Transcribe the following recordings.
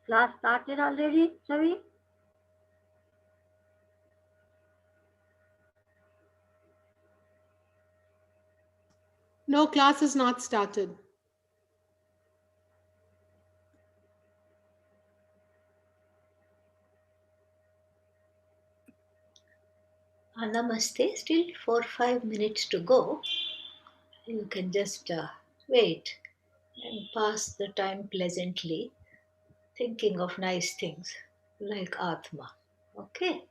Class started already, Ravi? No, class is not started. Namaste. Still 4-5 minutes to go. You can just wait and pass the time pleasantly, thinking of nice things like Atma. Okay?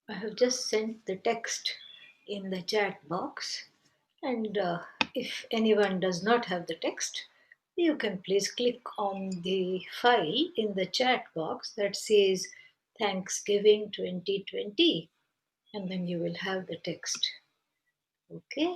I have just sent the text in the chat box, and if anyone does not have the text, you can please click on the file in the chat box that says Thanksgiving 2020, and then you will have the text. Okay?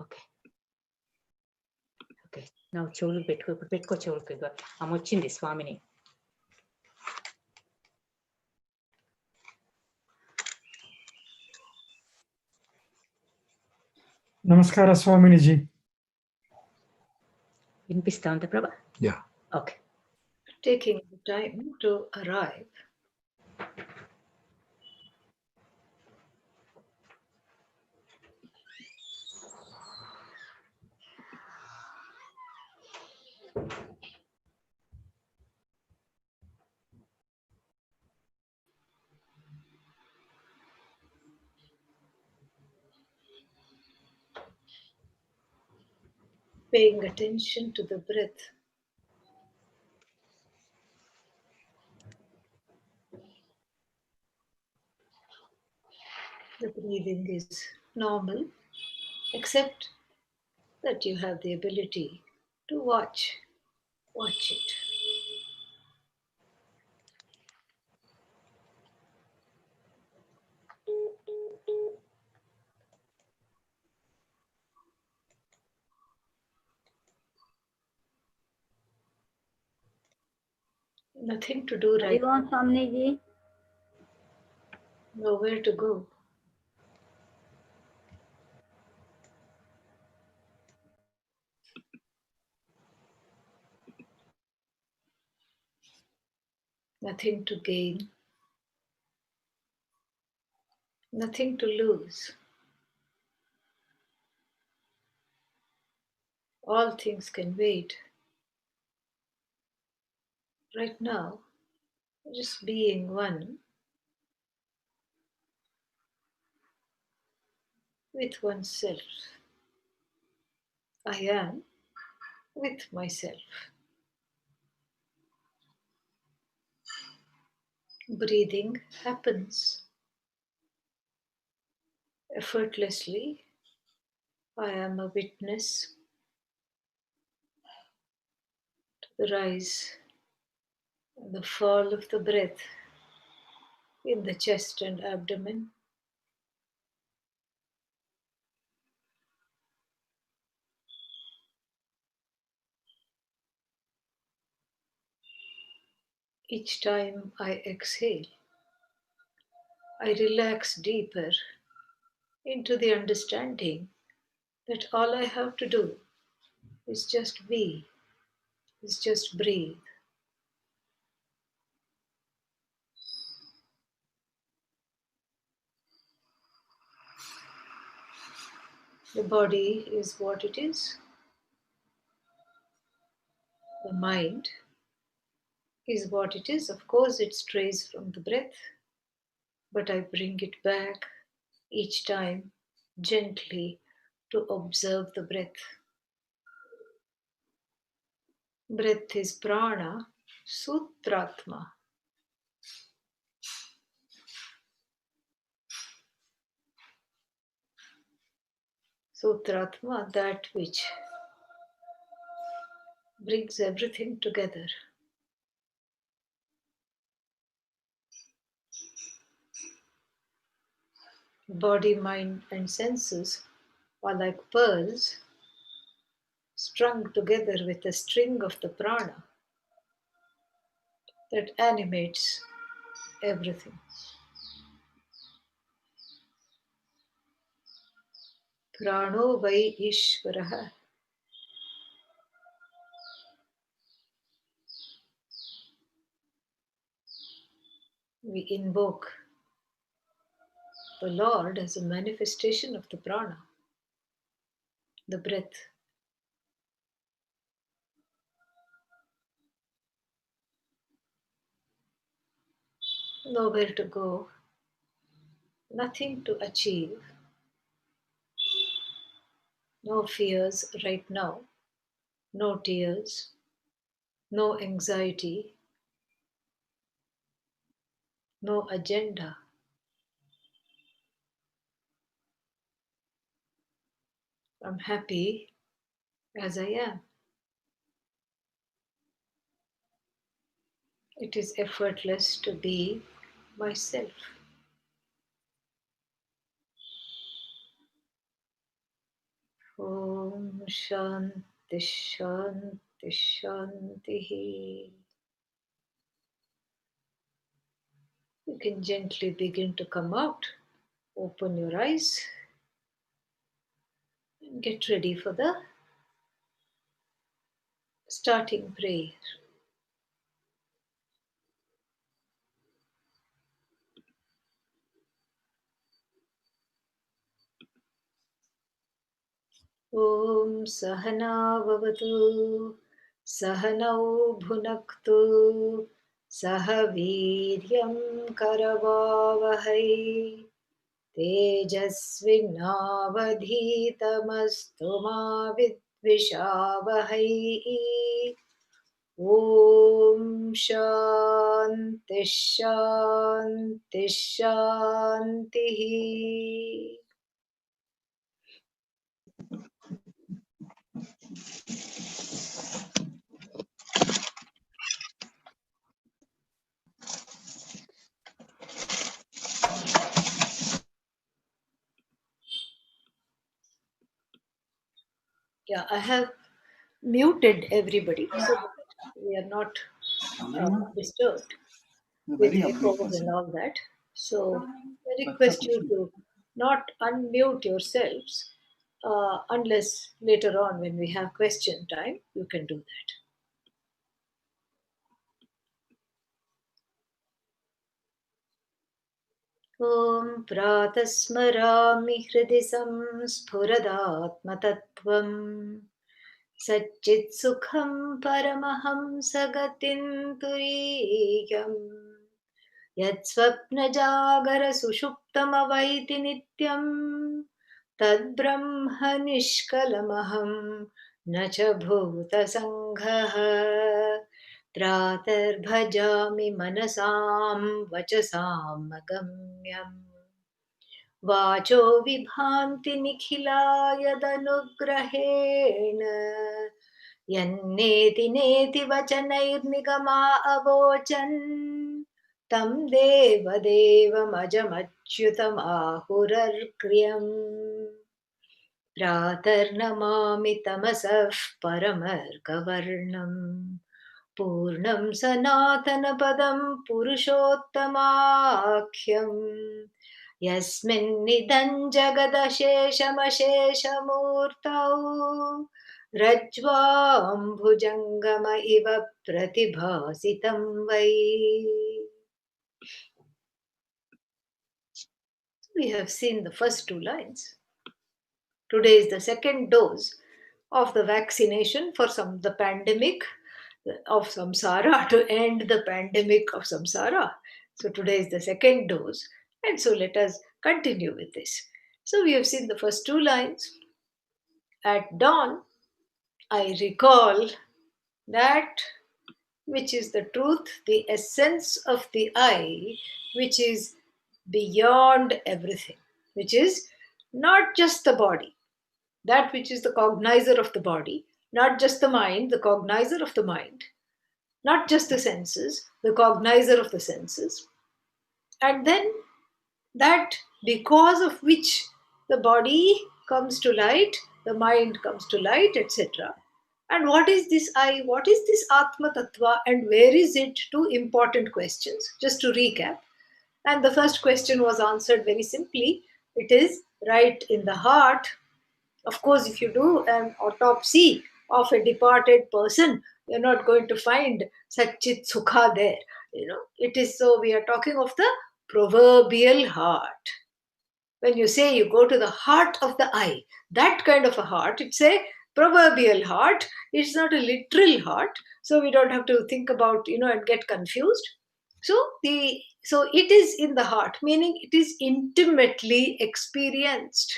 Okay okay నా చెవులు ఇప్పుడు పెట్టుకో చెవులకి ఆమె వచ్చింది స్వామిని. నమస్కార స్వామినిజీ. వినిపిస్తా ఉందా ప్రభా? Yeah. Okay. Taking the time to arrive. Paying attention to the breath. The breathing is normal, except that you have the ability to watch it. Nothing to do right Harivan now, Swami ji. nowhere to go. Nothing to gain, nothing to lose. All things can wait. Right now, just being one with oneself. I am with myself. Breathing happens effortlessly. I am a witness to the rise and the fall of the breath in the chest and abdomen. Each time I exhale, I relax deeper into the understanding that all I have to do is just be, is just breathe. The body is what it is. The mind is what it is. Of course, it strays from the breath, but I bring it back each time gently to observe the breath. Breath is prana, sutratma. Sutratma, that which brings everything together. Body, mind, and senses are like pearls strung together with a string of the prana that animates everything. Prano vai Ishvaraha. We invoke the Lord as a manifestation of the prana, the breath. Nowhere to go, nothing to achieve, no fears right now, no tears, no anxiety, no agenda. I'm happy as I am. It is effortless to be myself. Om Shanti Shanti Shanti. You can gently begin to come out. Open your eyes and get ready for the starting prayer. Om Sahana Vavatu Sahanau Bhunaktu Sahaviryam Karavavahai Tejasvinavadhitamastu ma vidvishavahai. Om Shanti Shanti Shanti. Yeah, I have muted everybody so that we are not disturbed with echoes and all that. So I request you to not unmute yourselves unless later on when we have question time, you can do that. Om Pratah-Smarana-Stotram Spuradhatma-tattvam Satchit Sukham Paramaham Sagatin Turiyam Yatsvapnajagar Sushuptamavaiti Nityam Tadbrahma Nishkalamaham Nacha Bhuta Sanghaha Pratar-bhajami manasam vachasam agamyam Vacho vibhanti nikhila yadanugrahena Yanneti neti vachanair nigama avochan Tam deva devam ajamachyutam ahurarkriyam Pratarnamami tamasah paramargavarnam Purnam Sanatana-padam Purushottamakhyam Yasmin Nidam Jagadasheshamasheshamurtau Rajvam Bhujangama iva pratibhasitam vai. We have seen the first two lines. Today is the second dose of the vaccination for the pandemic of samsara, to end the pandemic of samsara. So today is the second dose, and so let us continue with this. So we have seen the first two lines. At dawn, I recall that which is the truth, the essence of the I, which is beyond everything, which is not just the body, that which is the cognizer of the body, not just the mind, the cognizer of the mind, not just the senses, the cognizer of the senses, and then that because of which the body comes to light, the mind comes to light, etc. And what is this I? What is this Atma Tattva? And where is it? Two important questions, just to recap. And the first question was answered very simply. It is right in the heart. Of course, if you do an autopsy of a departed person, you're not going to find Satchit Sukha there. It is so we are talking of the proverbial heart. When you say you go to the heart of the I, that kind of a heart, it's a proverbial heart. It's not a literal heart. So we don't have to think about, and get confused. So it is in the heart, meaning it is intimately experienced,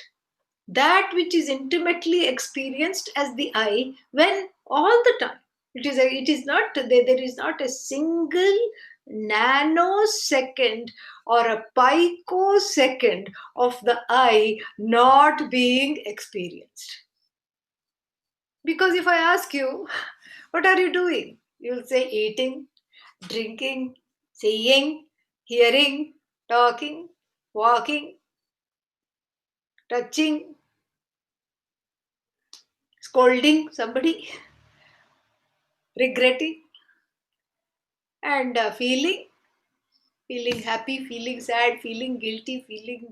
that which is intimately experienced as the I, when all the time it is not there is not a single nanosecond or a picosecond of the I not being experienced. Because if I ask you, what are you doing, you'll say eating, drinking, seeing, hearing, talking, walking, touching, scolding somebody, regretting, and feeling happy, feeling sad, feeling guilty, feeling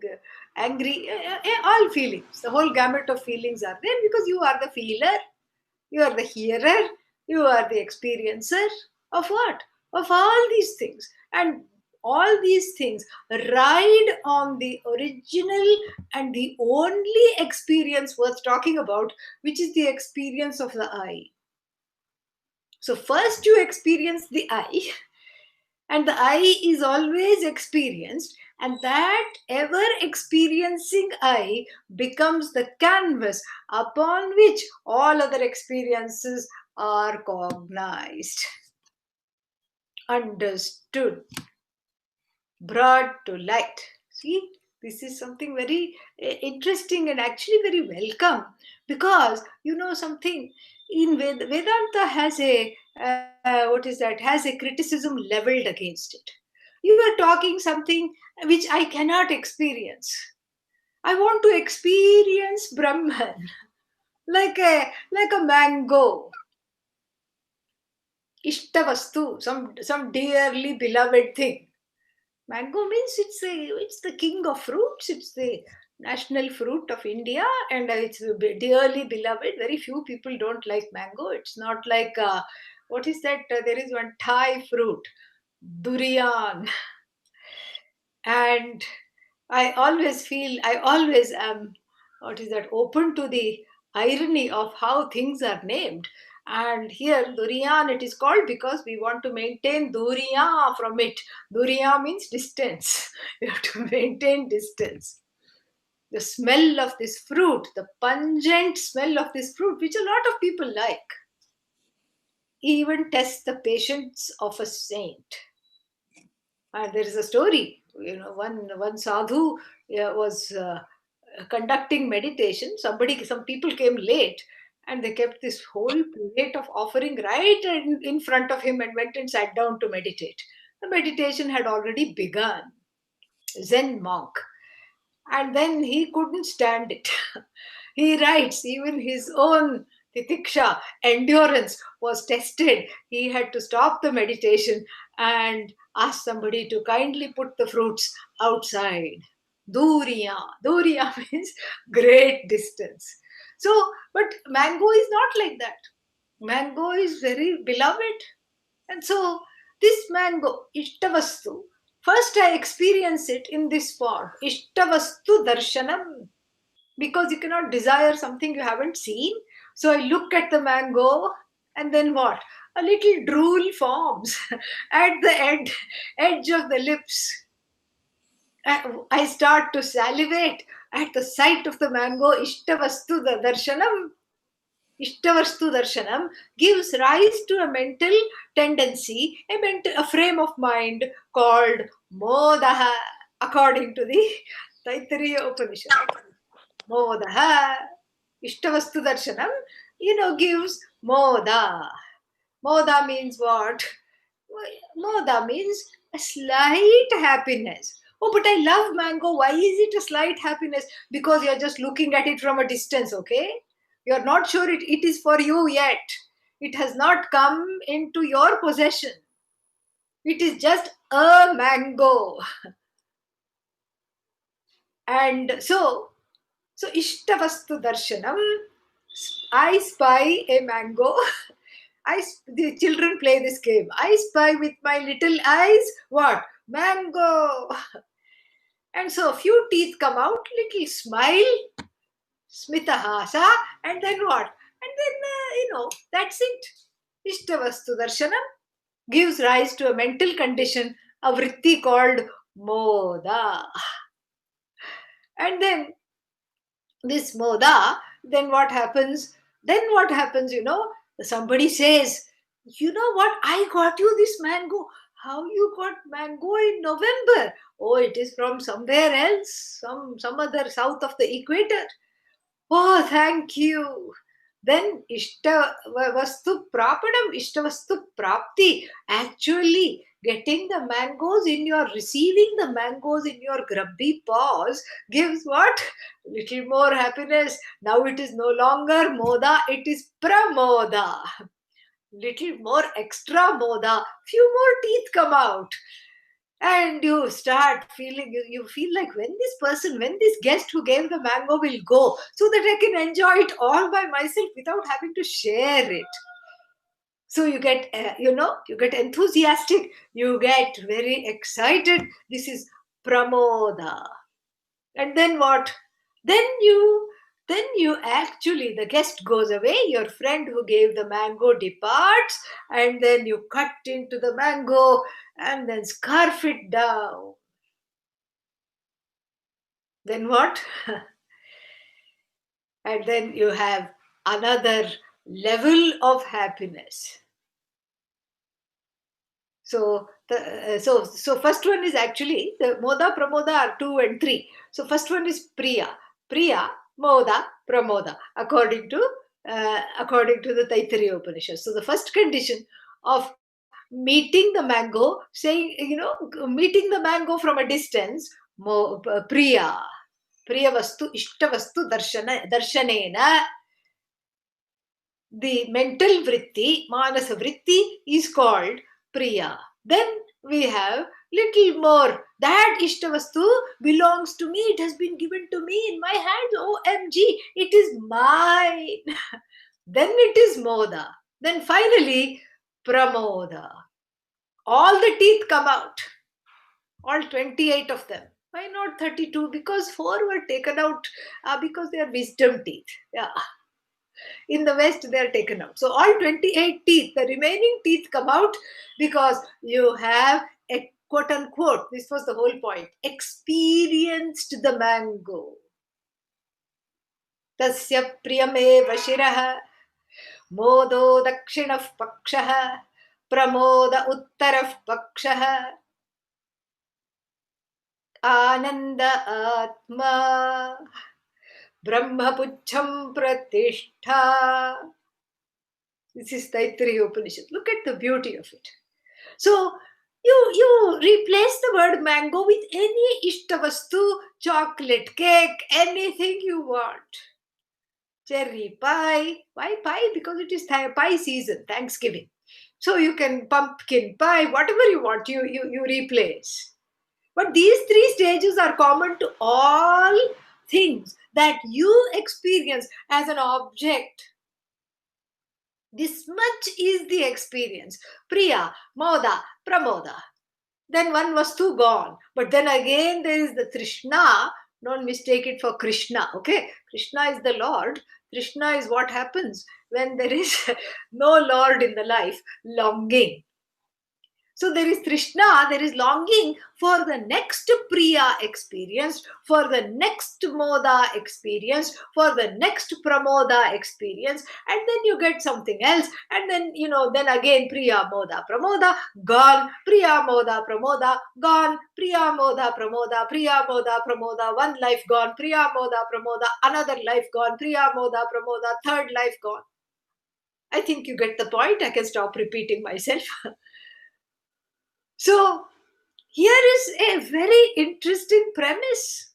angry, all feelings. The whole gamut of feelings are there because you are the feeler, you are the hearer, you are the experiencer of what? Of all these things. And all these things ride on the original and the only experience worth talking about, which is the experience of the I. So first you experience the I, and the I is always experienced, and that ever experiencing I becomes the canvas upon which all other experiences are cognized, understood, brought to light. See, this is something very interesting and actually very welcome, because something in Vedanta has a has a criticism leveled against it. You are talking something which I cannot experience. I want to experience Brahman like a mango, ishtavastu, some dearly beloved thing. Mango means it's the king of fruits. It's the national fruit of India, and it's dearly beloved. Very few people don't like mango. It's not like what is that? There is one Thai fruit, durian, and I always am, what is that, open to the irony of how things are named. And here, durian, it is called because we want to maintain duriya from it. Duriya means distance. You have to maintain distance. The smell of this fruit, the pungent smell of this fruit, which a lot of people like, even tests the patience of a saint. And there is a story, one sadhu was conducting meditation. Some people came late, and they kept this whole plate of offering right in front of him and went and sat down to meditate. The meditation had already begun. Zen monk. And then he couldn't stand it. He writes, even his own titiksha, endurance, was tested. He had to stop the meditation and ask somebody to kindly put the fruits outside. Duriya. Duriya means great distance. So, but mango is not like that. Mango is very beloved. And so, this mango, Ishtavastu, first I experience it in this form, Ishtavastu Darshanam, because you cannot desire something you haven't seen. So I look at the mango, and then what? A little drool forms at the edge of the lips. I start to salivate at the sight of the mango. Ishtavastu Darshanam. Ishtavastu Darshanam gives rise to a mental tendency, a frame of mind called Modaha, according to the Taittiriya Upanishad. Modaha, Ishtavastu Darshanam, gives Moda. Moda means what? Moda means a slight happiness. Oh, but I love mango. Why is it a slight happiness? Because you're just looking at it from a distance, okay? You're not sure it is for you yet. It has not come into your possession. It is just a mango. And so Ishtavastu Darshanam, I spy a mango. The children play this game. I spy with my little eyes, what? Mango. And so a few teeth come out, little smile, smitahasa, and then what? And then, that's it. Ishtavastu Darshanam gives rise to a mental condition, a vritti called moda. And then this moda, then what happens? Somebody says, you know what, I got you this mango. How you got mango in November? Oh, it is from somewhere else, some other south of the equator. Oh, thank you. Then Ishtavastu Prapadam, Ishtavastu Prapti, actually getting the mangoes receiving the mangoes in your grubby paws gives what? Little more happiness. Now it is no longer Moda, it is Pramoda. Little more extra Moda. Few more teeth come out. And you start feeling, you feel like when this guest who gave the mango will go, so that I can enjoy it all by myself without having to share it. So you get you get enthusiastic, you get very excited. This is pramoda. And then what? Then you actually, the guest goes away, your friend who gave the mango departs, and then you cut into the mango and then scarf it down. Then what? And then you have another level of happiness. So so first one is actually the moda pramoda are 2 and 3. So first one is priya, moda, pramoda, according to the Taittiriya Upanishad. So the first condition of meeting the mango, saying, meeting the mango from a distance, priya vastu ishta vastu darshanena, the mental vritti, manasa vritti is called priya. Then we have little more. That ishtavastu belongs to me. It has been given to me in my hands. OMG, it is mine. Then it is moda. Then finally, pramoda. All the teeth come out. All 28 of them. Why not 32? Because 4 were taken out because they are wisdom teeth. Yeah. In the West, they are taken out. So all 28 teeth, the remaining teeth come out because you have a quote unquote, this was the whole point, experienced the mango. Tasya priyameva shiraha modo dakshinah pakshah pramoda uttarah pakshah ananda atma brahmapucham pratishtha. This is Taittiriya Upanishad. Look at the beauty of it. So you replace the word mango with any ishtavastu, chocolate cake, anything you want. Cherry pie. Why pie? Because it is pie season, Thanksgiving. So you can pumpkin pie, whatever you want, you replace. But these 3 stages are common to all things that you experience as an object. This much is the experience. Priya, moda, pramoda. Then one vastu gone. But then again there is the Trishna. Don't mistake it for Krishna. Okay? Krishna is the Lord. Krishna is what happens when there is no Lord in the life. Longing. So there is Trishna, there is longing for the next Priya experience, for the next Moda experience, for the next Pramoda experience, and then you get something else, and then, then again Priya, Moda, Pramoda, gone, Priya, Moda, Pramoda, gone, Priya, Moda, Pramoda, Priya, Moda, Pramoda, one life gone, Priya, Moda, Pramoda, another life gone, Priya, Moda, Pramoda, third life gone. I think you get the point. I can stop repeating myself. So, here is a very interesting premise.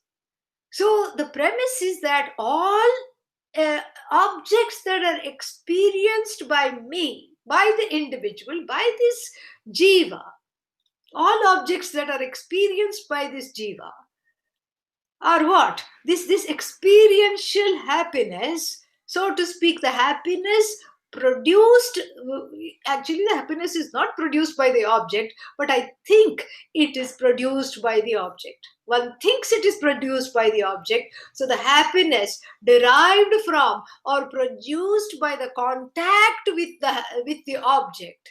So, the premise is that all objects that are experienced by me, by the individual, by this jiva, all objects that are experienced by this jiva are what? This experiential happiness, so to speak, the happiness produced, actually the happiness is not produced by the object, but I think it is produced by the object. One thinks it is produced by the object, so the happiness derived from or produced by the contact with the object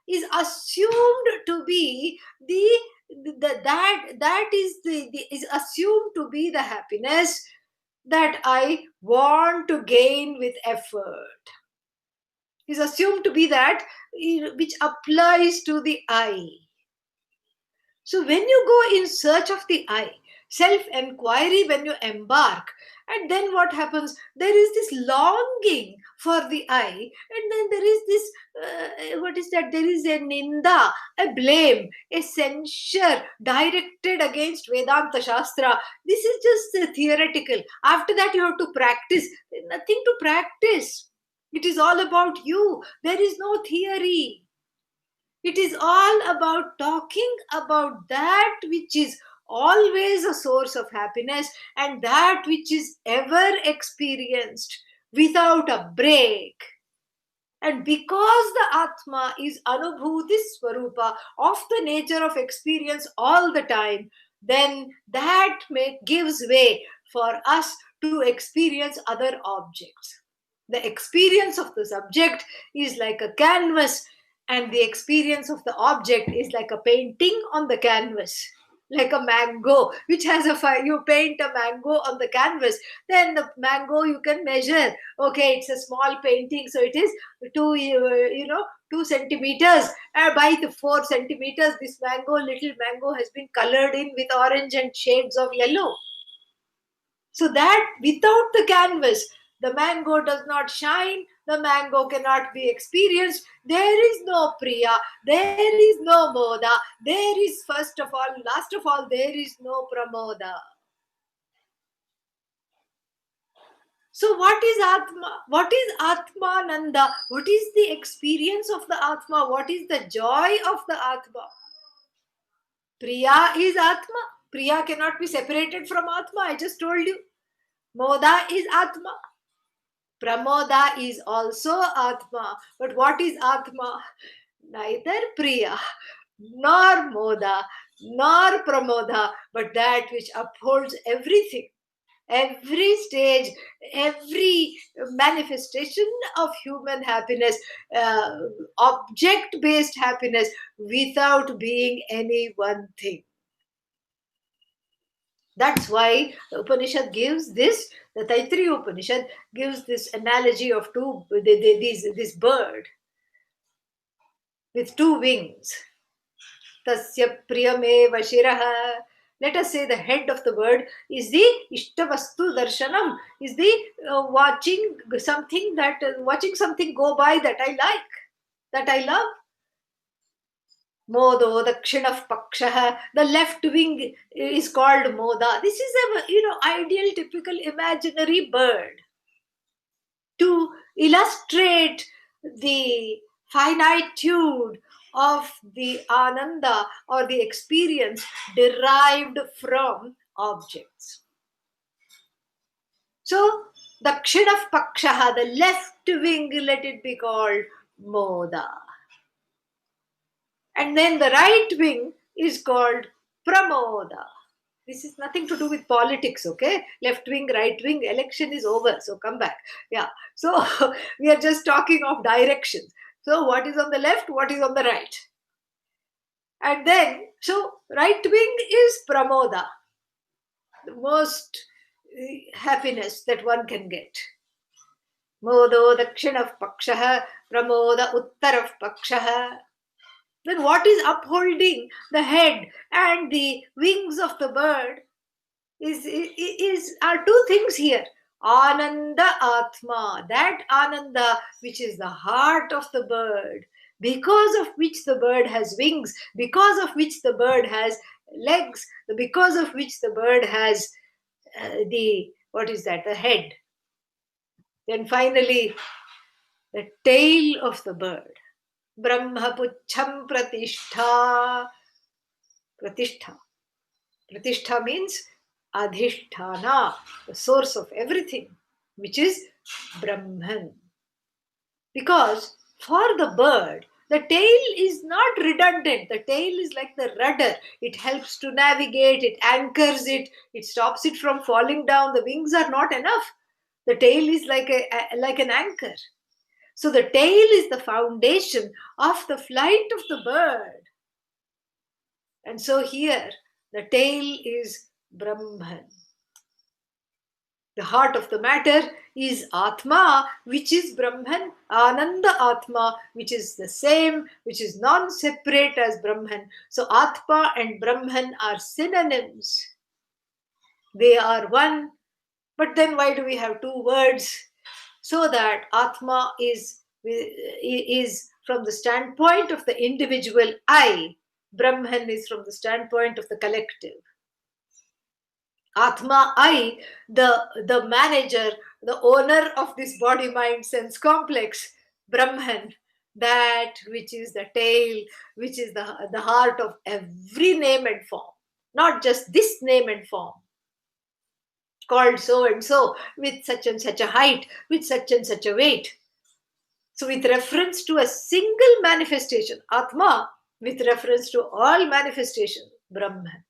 is assumed to be is assumed to be the happiness that I want to gain with effort. Is assumed to be that which applies to the I. So when you go in search of the I, self-enquiry, when you embark, and then what happens? There is this longing for the I, and then there is this, what is that? There is a ninda, a blame, a censure directed against Vedanta Shastra. This is just theoretical. After that, you have to practice. Nothing to practice. It is all about you. There is no theory. It is all about talking about that which is always a source of happiness and that which is ever experienced without a break. And because the Atma is Anubhuti Swarupa of the nature of experience all the time, then that gives way for us to experience other objects. The experience of the subject is like a canvas, and the experience of the object is like a painting on the canvas. like a mango, which has you paint a mango on the canvas, then the mango you can measure. Okay, it's a small painting, so it is 2 centimeters. By the 4 centimeters, this little mango has been colored in with orange and shades of yellow. So that without the canvas, the mango does not shine, the mango cannot be experienced. There is no Priya, there is no Moda, there is first of all, last of all, there is no Pramoda. So what is Atma? What is Atmananda? What is the experience of the Atma? What is the joy of the Atma? Priya is Atma. Priya cannot be separated from Atma. I just told you. Moda is Atma. Pramoda is also Atma. But what is Atma? Neither Priya, nor Moda, nor Pramoda, but that which upholds everything. Every stage, every manifestation of human happiness, object-based happiness, without being any one thing. That's why the Upanishad gives this, the Taittiriya Upanishad gives this analogy of this bird with 2 wings. Tasya priyameva shiraha. Let us say the head of the bird is the ishtavastu darshanam, is the watching something go by that I like, that I love. Modo Dakshinah Pakshaha. The left wing is called Moda. This is a ideal, typical, imaginary bird to illustrate the finitude of the Ananda or the experience derived from objects. So Dakshinah Pakshaha, the left wing, let it be called Moda. And then the right wing is called Pramoda. This is nothing to do with politics, okay? Left wing, right wing, election is over, so come back. Yeah, so we are just talking of directions. So what is on the left, what is on the right? And then, so right wing is Pramoda, the most happiness that one can get. Modo Dakshinah Pakshaha, Pramoda Uttarav Pakshaha. Then what is upholding the head and the wings of the bird are 2 things here. Ananda Atma, that Ananda which is the heart of the bird, because of which the bird has wings, because of which the bird has legs, because of which the bird has the head. Then finally, the tail of the bird. Brahma Puchham Pratishtha. Pratishtha. Pratishtha means Adhishthana, the source of everything, which is Brahman. Because for the bird, the tail is not redundant. The tail is like the rudder. It helps to navigate, it anchors it, it stops it from falling down. The wings are not enough. The tail is like an anchor. So the tail is the foundation of the flight of the bird. And so here, the tail is Brahman. The heart of the matter is Atma, which is Brahman, Ananda Atma, which is the same, which is non-separate as Brahman. So Atma and Brahman are synonyms. They are one. But then why do we have 2 words? So that Atma is from the standpoint of the individual I. Brahman is from the standpoint of the collective. Atma, I, the manager, the owner of this body, mind, sense complex. Brahman, that which is the tail, which is the heart of every name and form. Not just this name and form, called so and so, with such and such a height, with such and such a weight. So with reference to a single manifestation, Atma, with reference to all manifestation, Brahman.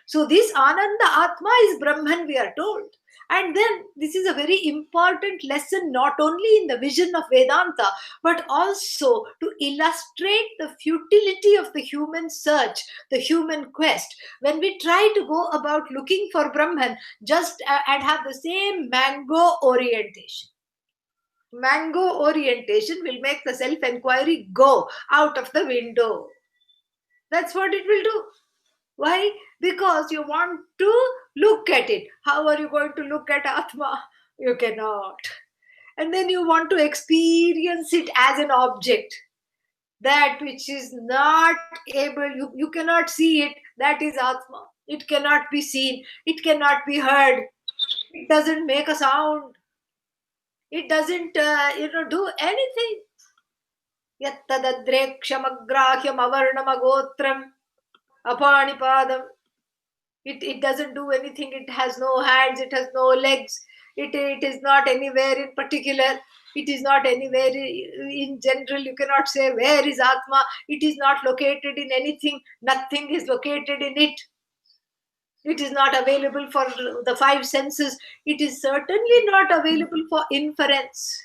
So this Ananda Atma is Brahman, we are told. And then this is a very important lesson, not only in the vision of Vedanta, but also to illustrate the futility of the human search, the human quest. When we try to go about looking for Brahman and have the same mango orientation. Mango orientation will make the self-enquiry go out of the window. That's what it will do. Why? Because you want to look at it. How are you going to look at Atma? You cannot. And then you want to experience it as an object. That which is not able, you cannot see it. That is Atma. It cannot be seen. It cannot be heard. It doesn't make a sound. It doesn't, do anything. Yattadadrekshamagrahyam avarnamagotram apanipadam. It doesn't do anything. It has no hands. It has no legs. It is not anywhere in particular. It is not anywhere in general. You cannot say where is Atma. It is not located in anything. Nothing is located in it. It is not available for the five senses. It is certainly not available for inference.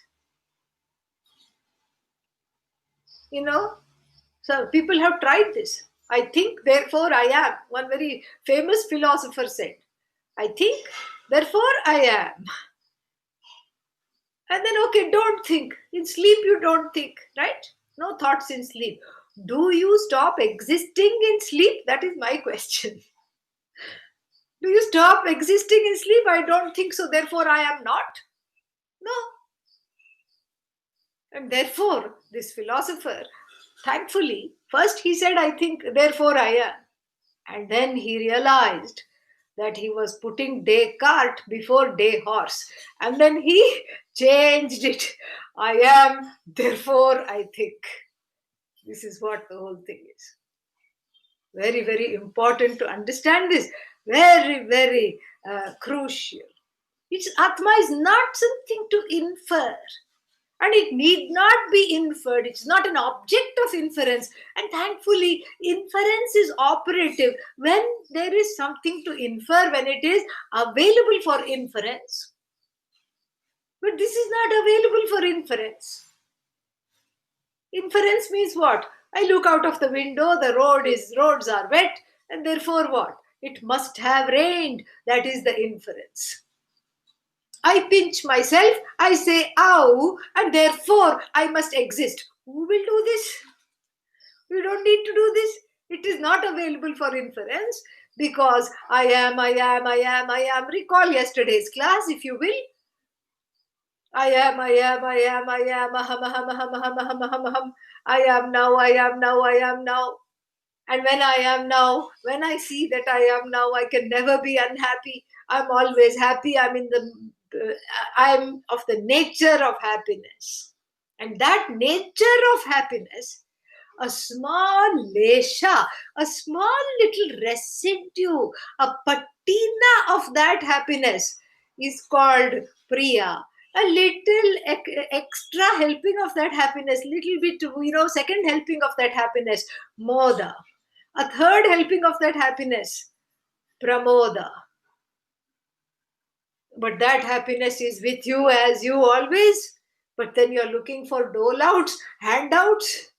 So people have tried this. I think, therefore I am. One very famous philosopher said, I think, therefore I am. And then, okay, don't think. In sleep, you don't think, right? No thoughts in sleep. Do you stop existing in sleep? That is my question. Do you stop existing in sleep? I don't think so. Therefore, I am not. No. And therefore, this philosopher, thankfully, first he said, I think, therefore I am. And then he realized that he was putting Descartes before day horse. And then he changed it. I am, therefore I think. This is what the whole thing is. Very, very important to understand this. Very, very crucial. Atma is not something to infer. And it need not be inferred. It's not an object of inference. And thankfully, inference is operative when there is something to infer, when it is available for inference. But this is not available for inference. Inference means what? I look out of the window, the roads are wet, and therefore what? It must have rained. That is the inference. I pinch myself, I say, ow, and therefore I must exist. Who will do this? You don't need to do this. It is not available for inference because I am. Recall yesterday's class, if you will. I am, aham. I am now. And when I am now, when I see that I am now, I can never be unhappy. I'm always happy. I'm of the nature of happiness. And that nature of happiness, a small lesha, a small little residue, a patina of that happiness is called priya. A little extra helping of that happiness, little bit, second helping of that happiness, moda. A third helping of that happiness, pramoda. But that happiness is with you as you always. But then you're looking for dole-outs, handouts,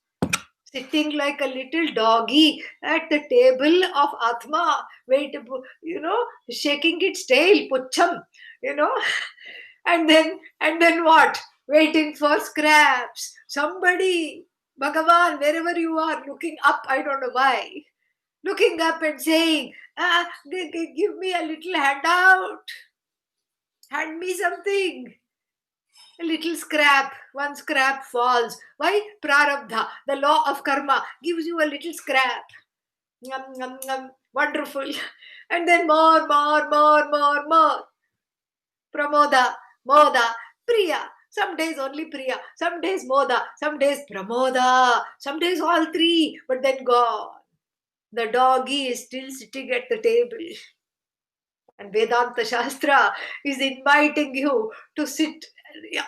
sitting like a little doggy at the table of Atma, shaking its tail, pucham, and then what? Waiting for scraps. Somebody, Bhagavan, wherever you are, looking up, I don't know why, looking up and saying, give me a little handout. Hand me something. A little scrap. One scrap falls. Why? Prarabdha, the law of karma, gives you a little scrap. Yum, yum, yum. Wonderful. And then more. Pramoda, moda, priya. Some days only priya, some days moda, some days pramoda, some days all three, but then gone. The doggy is still sitting at the table. And Vedanta Shastra is inviting you to sit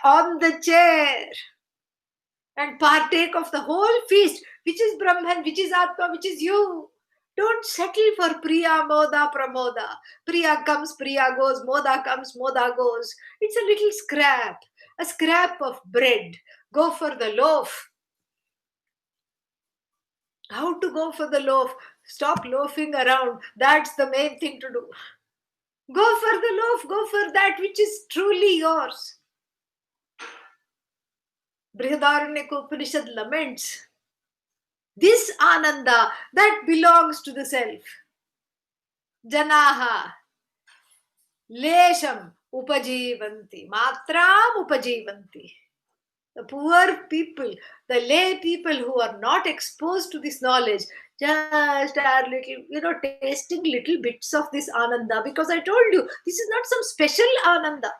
on the chair and partake of the whole feast, which is Brahman, which is Atma, which is you. Don't settle for Priya, Moda, Pramoda. Priya comes, Priya goes, Moda comes, Moda goes. It's a little scrap, a scrap of bread. Go for the loaf. How to go for the loaf? Stop loafing around. That's the main thing to do. Go for the loaf. Go for that which is truly yours. Brihadaranyaka Upanishad laments this Ananda that belongs to the self. Janaha Lesham Upajivanti Matram Upajivanti. The poor people, the lay people who are not exposed to this knowledge, just are little, tasting little bits of this Ananda, because I told you, this is not some special Ananda.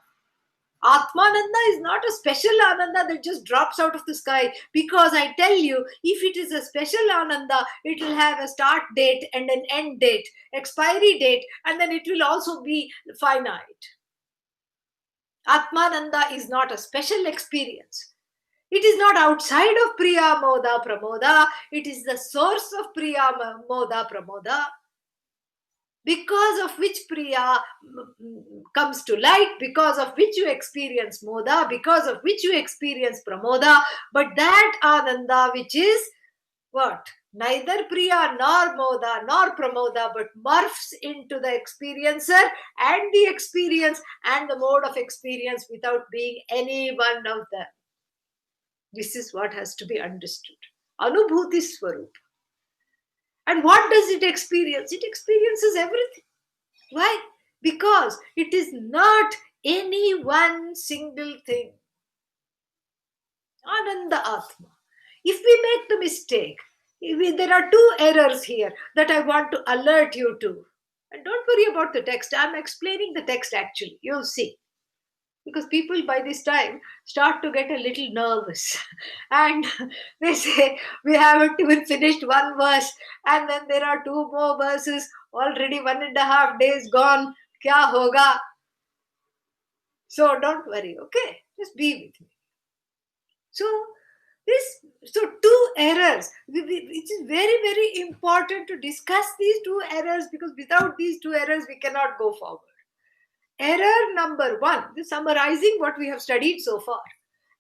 Atmananda is not a special Ananda that just drops out of the sky, because I tell you, if it is a special Ananda, it will have a start date and an end date, expiry date, and then it will also be finite. Atmananda is not a special experience. It is not outside of Priya, Moda, Pramoda. It is the source of Priya, Moda, Pramoda, because of which Priya comes to light, because of which you experience Moda, because of which you experience Pramoda. But that Ananda which is what? Neither Priya nor Moda nor Pramoda, but morphs into the experiencer and the experience and the mode of experience without being any one of them. This is what has to be understood. Anubhuti Swarup. And what does it experience? It experiences everything. Why? Because it is not any one single thing. Ananda Atma. If we make the mistake, there are two errors here that I want to alert you to. And don't worry about the text. I'm explaining the text actually. You'll see. Because people by this time start to get a little nervous, and they say, we haven't even finished one verse, and then there are two more verses, already 1.5 days gone, kya hoga? So don't worry, okay? Just be with me. So two errors. It is very, very important to discuss these two errors, because without these two errors we cannot go forward. Error number one, summarizing what we have studied so far.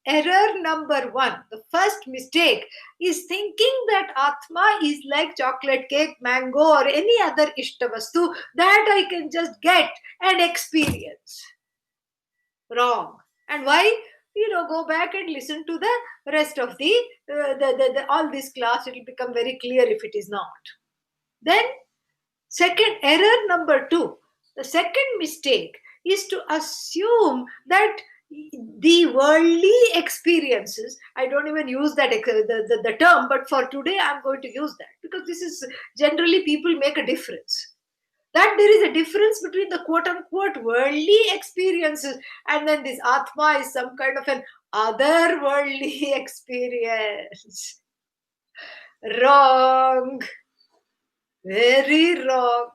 Error number one, the first mistake, is thinking that Atma is like chocolate cake, mango, or any other Ishtavastu that I can just get and experience. Wrong. And why? Go back and listen to the rest of the all this class. It will become very clear if it is not. Then, second, error number two, the second mistake is to assume that the worldly experiences, I don't even use that the term, but for today I'm going to use that, because this is generally people make a difference. That there is a difference between the quote unquote worldly experiences and then this Atma is some kind of an otherworldly experience. Wrong. Very wrong.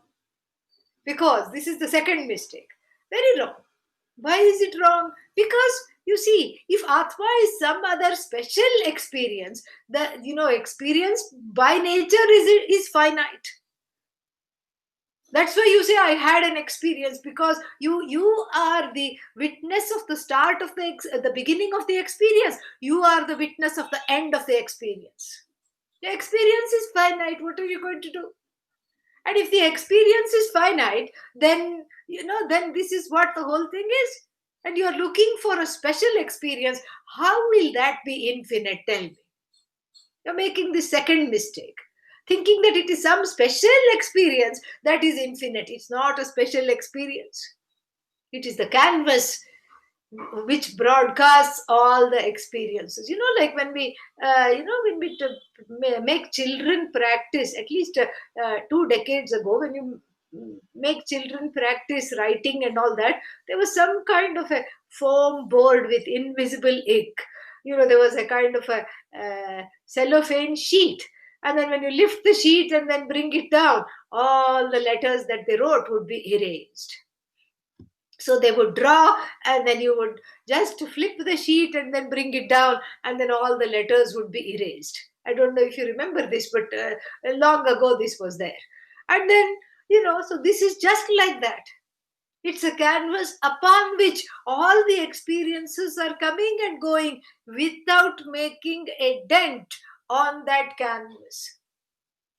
Because this is the second mistake. Very wrong. Why is it wrong? Because you see, if Atma is some other special experience, the experience by nature is finite. That's why you say I had an experience, because you are the witness of the start of the beginning of the experience. You are the witness of the end of the experience. The experience is finite. What are you going to do? And if the experience is finite, then then this is what the whole thing is. And you're looking for a special experience. How will that be infinite? Tell me. You're making the second mistake, thinking that it is some special experience that is infinite. It's not a special experience. It is the canvas which broadcasts all the experiences. Like when we make children practice, at least 2 decades ago, when you make children practice writing and all that, there was some kind of a foam board with invisible ink. There was a kind of a cellophane sheet, and then when you lift the sheet and then bring it down, all the letters that they wrote would be erased. So they would draw, and then you would just flip the sheet and then bring it down, and then all the letters would be erased. I don't know if you remember this, but long ago this was there. And then, so this is just like that. It's a canvas upon which all the experiences are coming and going without making a dent on that canvas.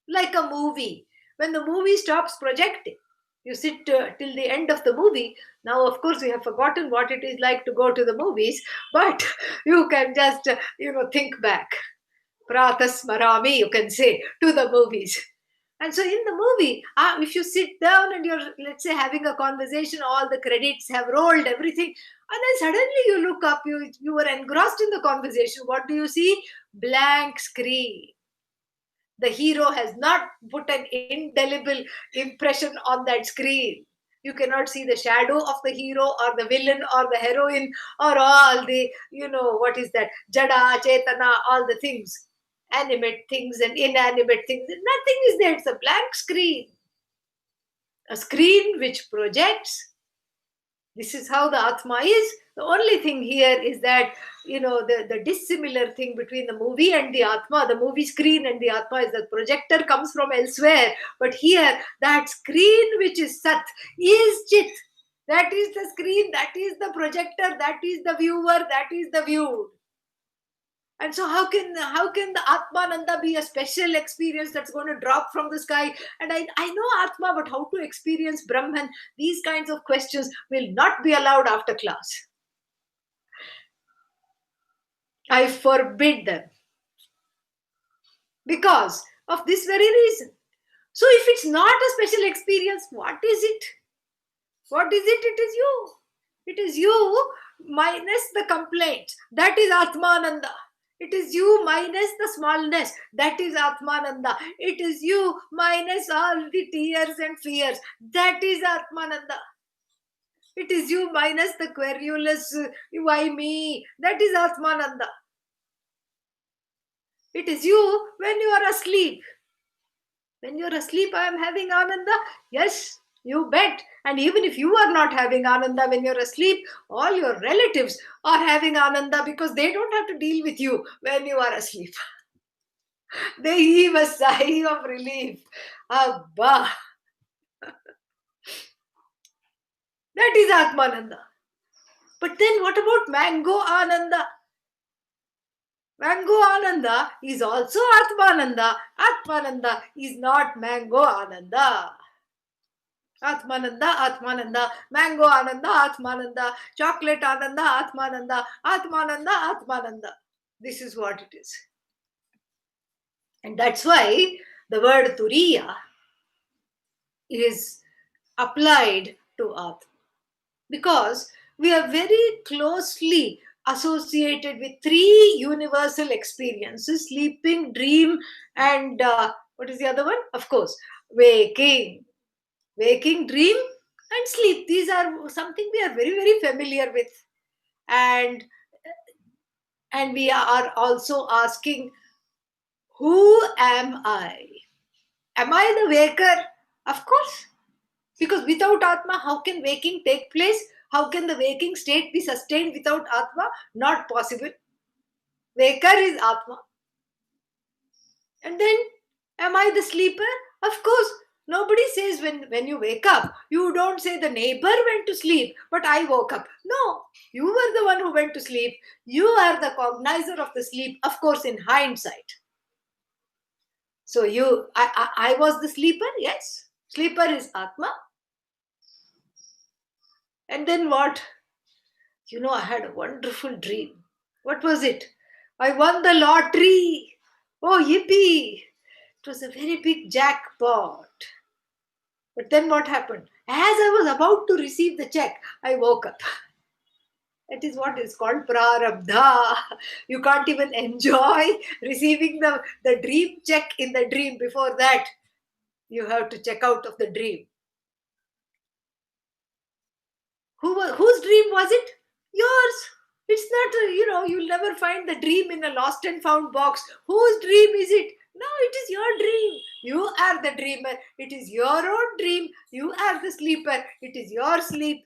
Like a movie. When the movie stops projecting, you sit till the end of the movie. Now, of course, we have forgotten what it is like to go to the movies, but you can just, think back. Pratah-Smarana, you can say, to the movies. And so in the movie, if you sit down and you're, let's say, having a conversation, all the credits have rolled, everything, and then suddenly you look up, you were engrossed in the conversation. What do you see? Blank screen. The hero has not put an indelible impression on that screen. You cannot see the shadow of the hero or the villain or the heroine or all the, what is that? Jada, Chetana, all the things. Animate things and inanimate things. Nothing is there. It's a blank screen. A screen which projects. This is how the Atma is. The only thing here is that, the dissimilar thing between the movie and the Atma, the movie screen and the Atma, is that projector comes from elsewhere. But here, that screen which is Sat is Chit. That is the screen, that is the projector, that is the viewer, that is the viewed. And so how can the Atmananda be a special experience that's going to drop from the sky? And I know Atma, but how to experience Brahman? These kinds of questions will not be allowed after class. I forbid them. Because of this very reason. So if it's not a special experience, what is it? What is it? It is you. It is you minus the complaint. That is Atmananda. It is you minus the smallness. That is Atmananda. It is you minus all the tears and fears. That is Atmananda. It is you minus the querulous, why me? That is Atmananda. It is you when you are asleep. When you are asleep, I am having Ananda. Yes, you bet. And even if you are not having Ananda when you're asleep, all your relatives are having Ananda because they don't have to deal with you when you are asleep. They heave a sigh of relief. Abba. That is Atmananda. But then what about Mango Ananda? Mango Ananda is also Atmananda. Atmananda is not Mango Ananda. Atmananda, Atmananda, Mango Ananda, Atmananda, Chocolate Ananda, Atmananda, Atmananda, Atmananda. This is what it is. And that's why the word Turiya is applied to Atma. Because we are very closely associated with three universal experiences: sleeping, dream, and what is the other one? Of course, waking. Waking, dream, and sleep. These are something we are very, very familiar with. And we are also asking, who am I? Am I the waker? Of course. Because without Atma, how can waking take place? How can the waking state be sustained without Atma? Not possible. Waker is Atma. And then, am I the sleeper? Of course. Nobody says when you wake up, you don't say the neighbor went to sleep, but I woke up. No, you were the one who went to sleep. You are the cognizer of the sleep, of course, in hindsight. So I was the sleeper, yes. Sleeper is Atma. And then what? I had a wonderful dream. What was it? I won the lottery. Oh, yippee. It was a very big jackpot. But then what happened? As I was about to receive the check, I woke up. That is what is called prarabdha. You can't even enjoy receiving the dream check in the dream. Before that, you have to check out of the dream. Whose dream was it? Yours. It's not, you'll never find the dream in a lost and found box. Whose dream is it? No, it is your dream. You are the dreamer. It is your own dream. You are the sleeper. It is your sleep.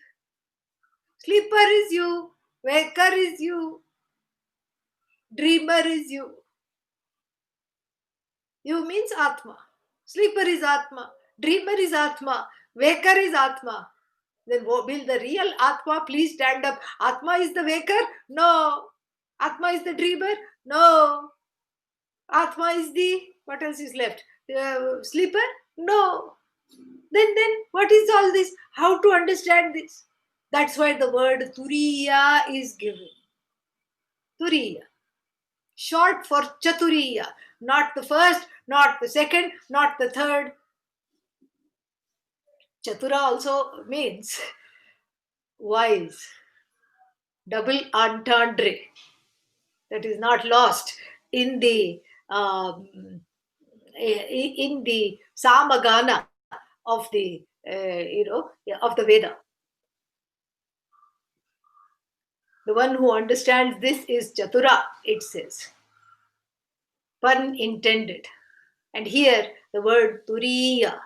Sleeper is you. Waker is you. Dreamer is you. You means Atma. Sleeper is Atma. Dreamer is Atma. Waker is Atma. Then will the real Atma please stand up? Atma is the waker? No. Atma is the dreamer? No. Atma is the, what else is left? Sleeper? No. Then what is all this? How to understand this? That's why the word Turiya is given. Turiya. Short for Chaturiya. Not the first, not the second, not the third. Chatura also means wise. Double entendre. That is not lost in the Samagana of the of the Veda. The one who understands this is Chatura, it says. Pun intended. And here the word Turiya,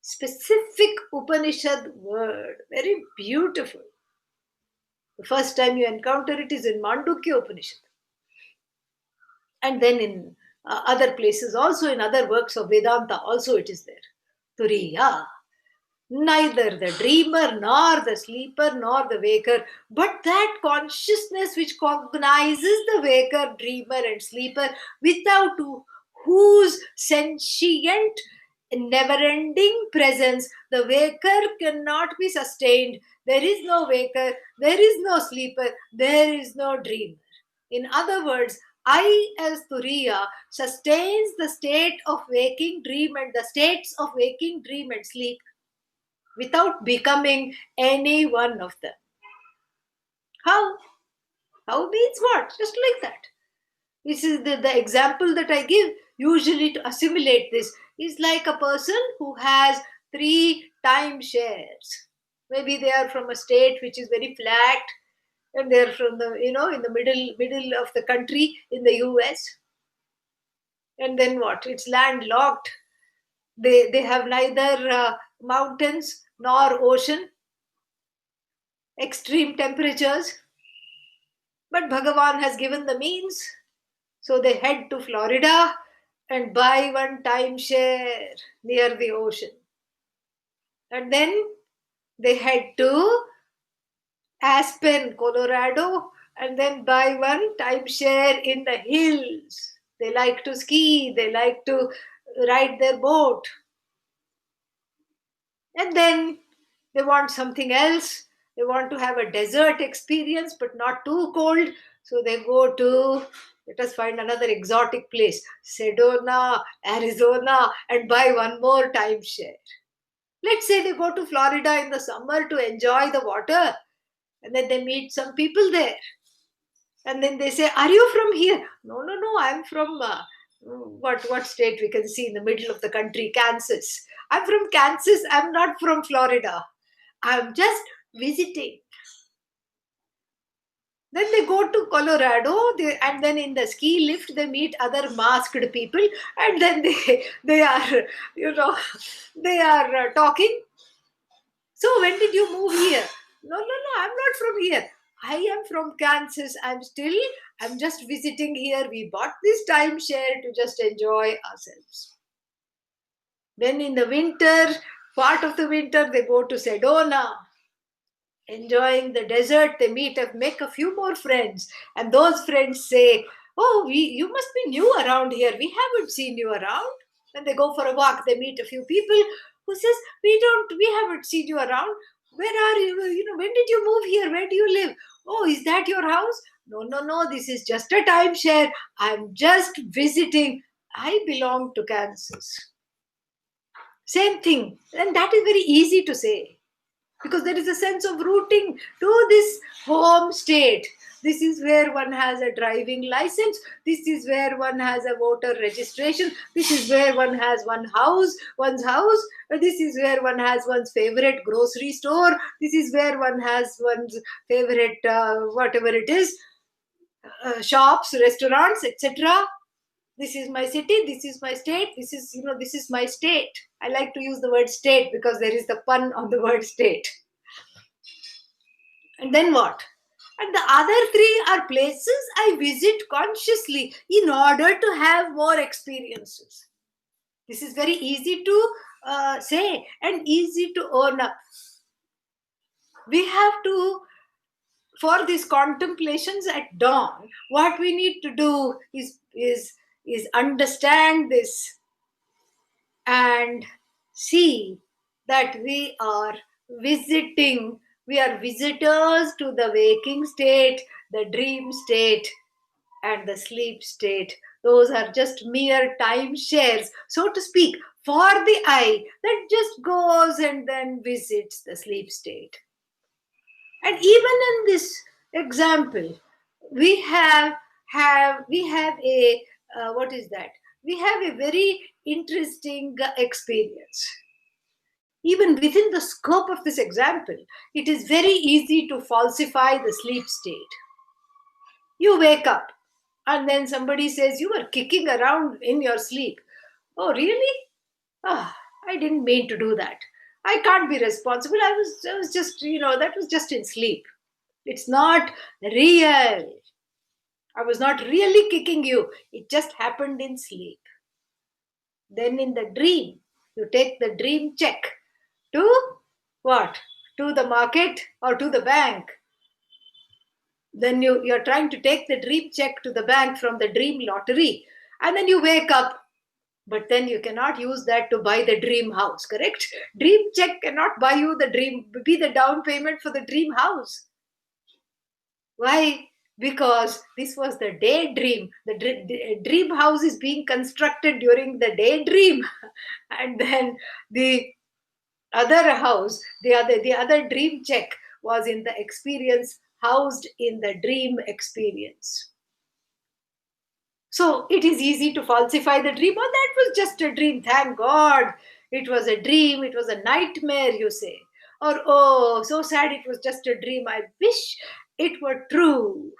specific Upanishad word, very beautiful. The first time you encounter it is in Mandukya Upanishad. And then in other places, also in other works of Vedanta, also it is there. Turiya. Neither the dreamer, nor the sleeper, nor the waker, but that consciousness which cognizes the waker, dreamer, and sleeper, without whose sentient, never-ending presence the waker cannot be sustained. There is no waker, there is no sleeper, there is no dreamer. In other words, I as Turiya sustains the state of waking dream and the states of waking dream and sleep without becoming any one of them. How? How means what? Just like that. This is the example that I give usually to assimilate this. Is like a person who has 3 timeshares. Maybe they are from a state which is very flat, and they're from the in the middle of the country in the US. And then what? It's landlocked. They have neither mountains nor ocean, extreme temperatures, but Bhagavan has given the means. So they head to Florida and buy one timeshare near the ocean. And then they head to Aspen, Colorado, and then buy one timeshare in the hills. They like to ski, they like to ride their boat. And then they want something else. They want to have a desert experience, but not too cold. So they go to, let us find another exotic place, Sedona, Arizona, and buy one more timeshare. Let's say they go to Florida in the summer to enjoy the water, and then they meet some people there. And then they say, are you from here? No, I'm from what state we can see in the middle of the country? Kansas. I'm from Kansas. I'm not from Florida. I'm just visiting. Then they go to Colorado, and then in the ski lift they meet other masked people, and then they are they are talking. So when did you move here? No, I'm not from here. I am from Kansas. I'm just visiting here. We bought this timeshare to just enjoy ourselves. Then in the winter, part of the winter, they go to Sedona. Enjoying the desert, they make a few more friends. And those friends say, oh, you must be new around here. We haven't seen you around. When they go for a walk, they meet a few people who says, we haven't seen you around. Where are you? When did you move here? Where do you live? Oh, is that your house? No, this is just a timeshare. I'm just visiting. I belong to Kansas. Same thing. And that is very easy to say, because there is a sense of rooting to this home state. This is where one has a driving license. This is where one has a voter registration. This is where one has one's house. This is where one has one's favorite grocery store. This is where one has one's favorite whatever it is, shops, restaurants, etc. This is my city. This is my state. This is my state. I like to use the word state because there is the pun on the word state. And then what? And the other 3 are places I visit consciously in order to have more experiences. This is very easy to say and easy to own up. We have to, for these contemplations at dawn, what we need to do is understand this and see that we are visitors to the waking state, the dream state, and the sleep state. Those are just mere timeshares, so to speak, for the eye that just goes and then visits the sleep state. And even in this example, we have a what is that? We have a very interesting experience. Even within the scope of this example, it is very easy to falsify the sleep state. You wake up and then somebody says you were kicking around in your sleep. Oh, really? Ah, I didn't mean to do that. I can't be responsible. I was just, that was just in sleep. It's not real. I was not really kicking you. It just happened in sleep. Then in the dream, you take the dream check to what? To the market or to the bank. Then you're trying to take the dream check to the bank from the dream lottery. And then you wake up. But then you cannot use that to buy the dream house, correct? Dream check cannot buy you be the down payment for the dream house. Why? Because this was the daydream. The dream house is being constructed during the daydream. And then the other house, the other dream check was in the experience, housed in the dream experience. So it is easy to falsify the dream. Oh, that was just a dream. Thank God. It was a dream. It was a nightmare, you say. Or, oh, so sad, it was just a dream. I wish it were true.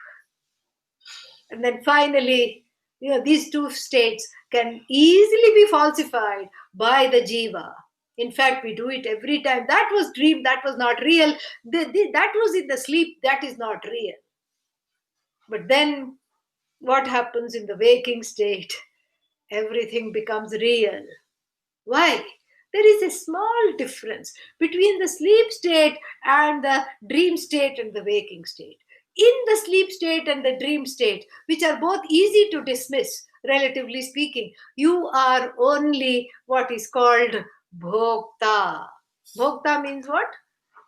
And then finally, these two states can easily be falsified by the jiva. In fact, we do it every time. That was dream, that was not real. That was in the sleep, that is not real. But then what happens in the waking state? Everything becomes real. Why? There is a small difference between the sleep state and the dream state and the waking state. In the sleep state and the dream state, which are both easy to dismiss, relatively speaking, you are only what is called bhokta. Bhokta means what?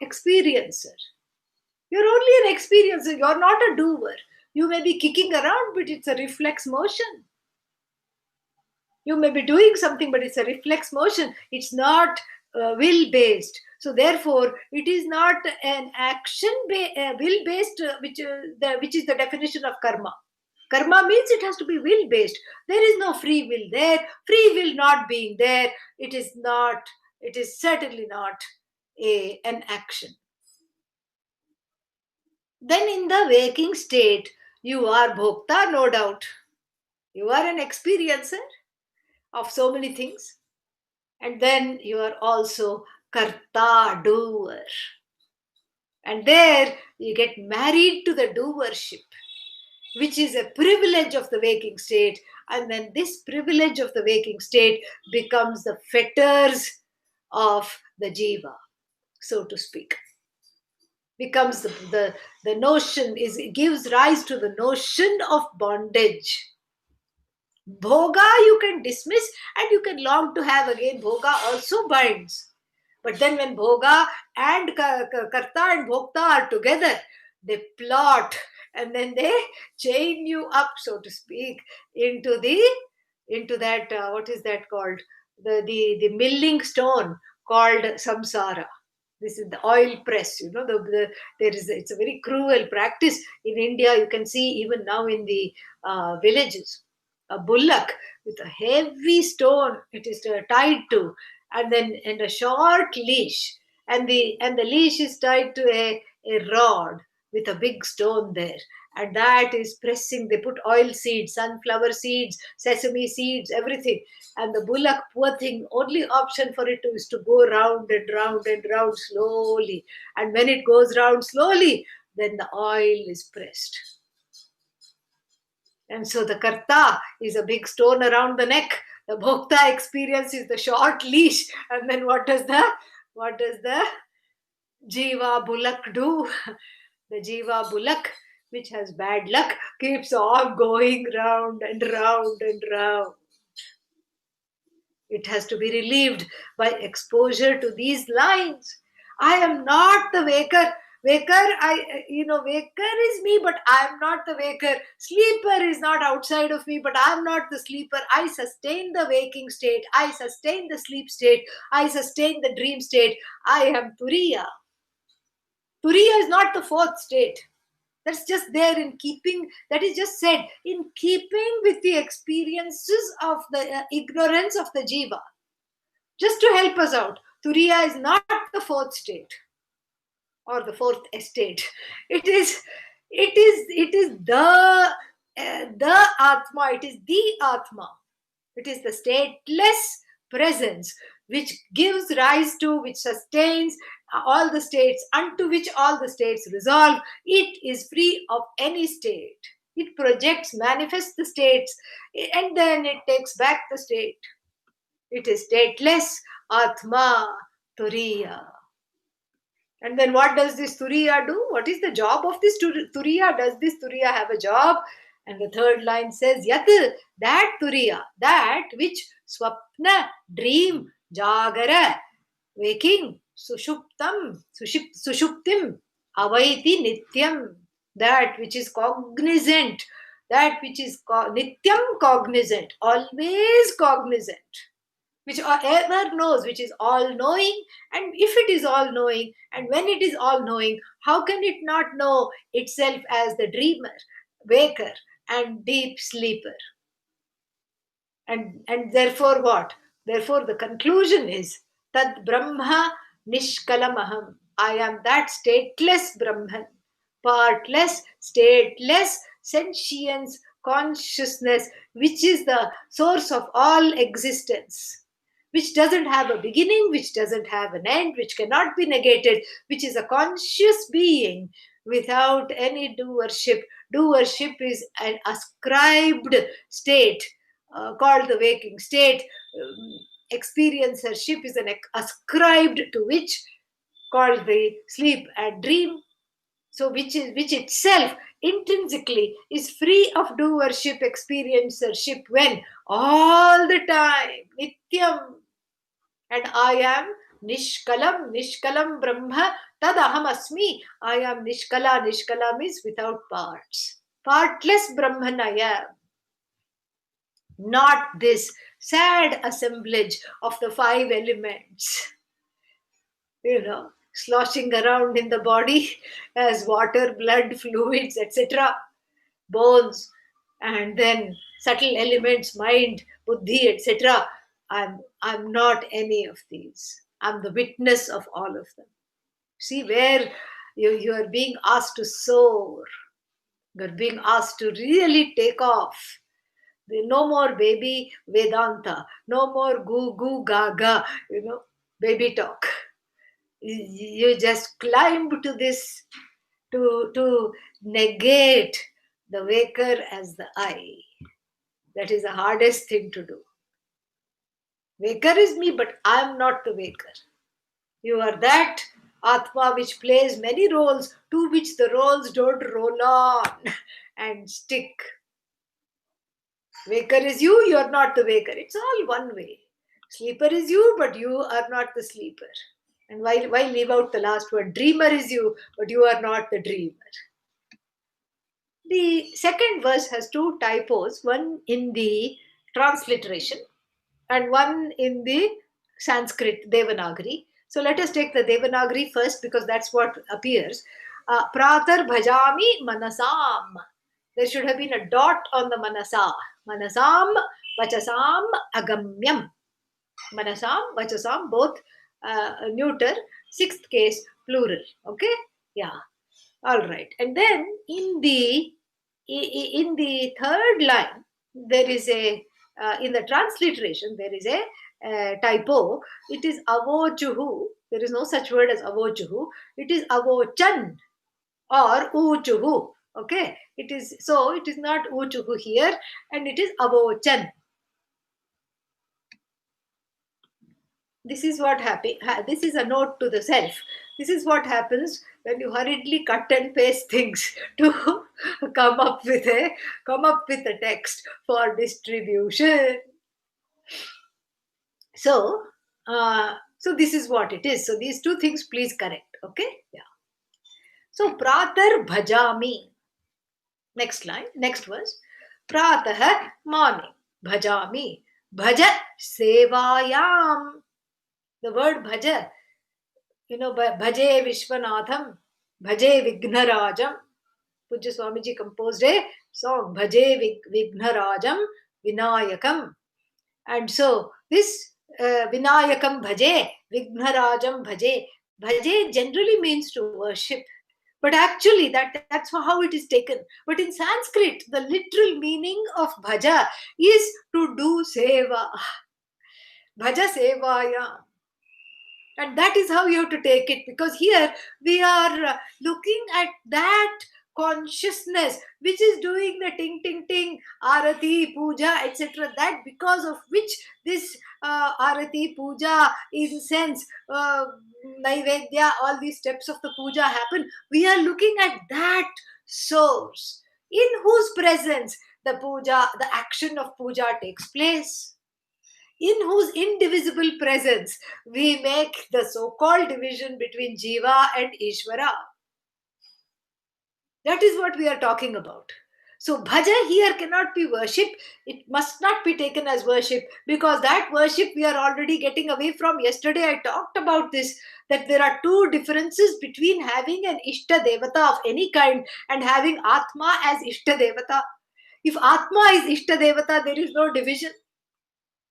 Experiencer. You're only an experiencer, you're not a doer. You may be kicking around, but it's a reflex motion. You may be doing something, but it's a reflex motion. It's not will based. So therefore, it is not an action will based, which is the definition of karma. Karma means it has to be will based. There is no free will there. Free will not being there. It is not. It is certainly not an action. Then in the waking state, you are bhokta, no doubt. You are an experiencer of so many things. And then you are also karta, doer. And there you get married to the doership, which is a privilege of the waking state. And then this privilege of the waking state becomes the fetters of the jiva, so to speak. Becomes the notion, it gives rise to the notion of bondage. Bhoga you can dismiss and you can long to have again. Bhoga also binds. But then when bhoga and karta and bhokta are together, they plot and then they chain you up, so to speak, into that what is that called? The milling stone called samsara. This is the oil press, it's a very cruel practice in India. You can see even now in the villages, a bullock with a heavy stone it is tied to, and a short leash, and the leash is tied to a rod with a big stone there, and that is pressing. They put oil seeds, sunflower seeds, sesame seeds, everything, and the bullock, poor thing, only option for it is to go round and round and round slowly, and when it goes round slowly, then the oil is pressed. And so the karta is a big stone around the neck, The bhokta experience is the short leash, and then what does the jiva bullock do? The jiva bullock, which has bad luck, keeps on going round and round and round. It has to be relieved by exposure to these lines. I am not the waker. Waker is me, but I am not the waker. Sleeper is not outside of me, but I am not the sleeper. I sustain the waking state. I sustain the sleep state. I sustain the dream state. I am Turiya. Turiya is not the fourth state. That's just there in keeping, that is just said, in keeping with the experiences of the ignorance of the jiva. Just to help us out, Turiya is not the fourth state or the fourth estate. It is the Atma. It is the Atma. It is the stateless presence which gives rise to, which sustains all the states, unto which all the states resolve. It is free of any state. It projects, manifests the states, and then it takes back the state. It is stateless, Atma, Turiya. And then what does this Turiya do? What is the job of this Turiya? Does this Turiya have a job? And the third line says, Yat, that Turiya, that which Swapna, dream, Jagara, waking, Sushuptam, Sushuptim, Avaiti Nityam, that which is cognizant, that which is Nityam cognizant, always cognizant, which ever knows, which is all knowing. And if it is all knowing, and when it is all knowing, how can it not know itself as the dreamer, waker, and deep sleeper? And therefore what? Therefore the conclusion is Tad Brahma Nishkalamaham. I am that stateless Brahman, partless, stateless sentience, consciousness, which is the source of all existence, which doesn't have a beginning, which doesn't have an end, which cannot be negated, which is a conscious being without any doership. Doership is an ascribed state called the waking state. Experiencership is an ascribed to which, called the sleep and dream. So which itself intrinsically is free of doership, experiencership, when all the time nityam, and I am nishkalam brahma tad aham asmi. I am nishkala means without parts, partless Brahman I am. Not this sad assemblage of the five elements, sloshing around in the body as water, blood, fluids, etc., bones, and then subtle elements, mind, buddhi, etc. I'm not any of these. I'm the witness of all of them. See where you are being asked to soar. You're being asked to really take off. No more baby Vedanta. No more goo goo gaga, baby talk. You just climb to this, to negate the waker as the I. That is the hardest thing to do. Waker is me, but I am not the waker. You are that Atma which plays many roles, to which the roles don't roll on and stick. Waker is you, you are not the waker. It's all one way. Sleeper is you, but you are not the sleeper. And why leave out the last word? Dreamer is you, but you are not the dreamer. The second verse has two typos, one in the transliteration and one in the Sanskrit Devanagari. So let us take the Devanagari first, because that's what appears. Pratar bhajami manasam. There should have been a dot on the manasa. Manasam, vachasam, agamyam. Manasam, vachasam, both neuter, sixth case, plural. Okay? Yeah. All right. And then in the third line, there is a, in the transliteration, there is a typo. It is avochuhu. There is no such word as avochuhu. It is avochan or uchuhu. Okay, it is not uchuhu here, and it is avochan. This is what this is a note to the self. This is what happens when you hurriedly cut and paste things to come up with a text for distribution. So so this is what it is. So these two things please correct. Okay, yeah. So pratar bhajami. Next line, next verse. Pratah, morning. Bhajami. Bhaja sevayam. The word bhaja, bhaje Vishwanatham, bhaje Vighnarajam. Pujya Swamiji composed a song, bhaje Vighnarajam Vinayakam. And so this Vinayakam bhaje, Vighnarajam bhaje. Bhaje generally means to worship. But actually, that's how it is taken. But in Sanskrit, the literal meaning of bhaja is to do seva. Bhaja sevaya. And that is how you have to take it, because here we are looking at that consciousness which is doing the ting ting ting, arati, puja, etc. That because of which this arati, puja, incense, naivedya, all these steps of the puja happen. We are looking at that source in whose presence the puja, the action of puja takes place, in whose indivisible presence we make the so-called division between Jiva and Ishvara. That is what we are talking about. So bhaja here cannot be worship. It must not be taken as worship, because that worship we are already getting away from. Yesterday I talked about this, that there are two differences between having an Ishta Devata of any kind and having Atma as Ishta Devata. If Atma is Ishta Devata, there is no division.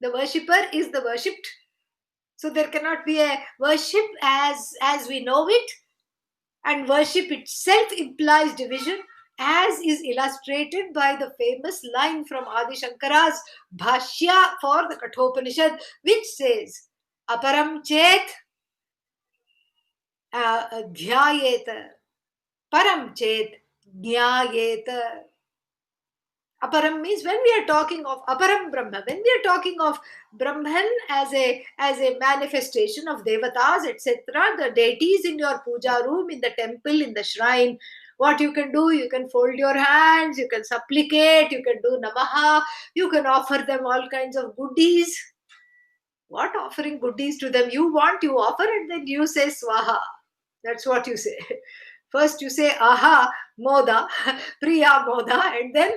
The worshipper is the worshipped. So there cannot be a worship as we know it, and worship itself implies division, as is illustrated by the famous line from Adi Shankara's Bhashya for the Kathopanishad, which says, Aparam chet dhyayeta, param chet jnayeta. Aparam means when we are talking of Aparam Brahma, when we are talking of Brahman as a manifestation of Devatas, etc., the deities in your puja room, in the temple, in the shrine, what you can do, you can fold your hands, you can supplicate, you can do Namaha, you can offer them all kinds of goodies. What offering goodies to them? You offer, and then you say Swaha. That's what you say. First you say aha, moda, priya moda, and then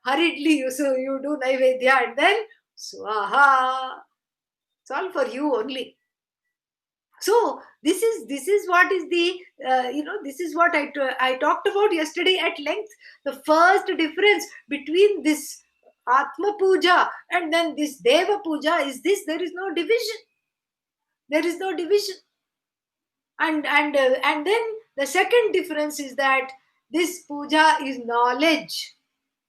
hurriedly you do naivedya, and then swaha. It's all for you only. So this is what is the this is what I talked about yesterday at length. The first difference between this Atma Puja and then this Deva Puja is this: there is no division. There is no division. And then the second difference is that this puja is knowledge.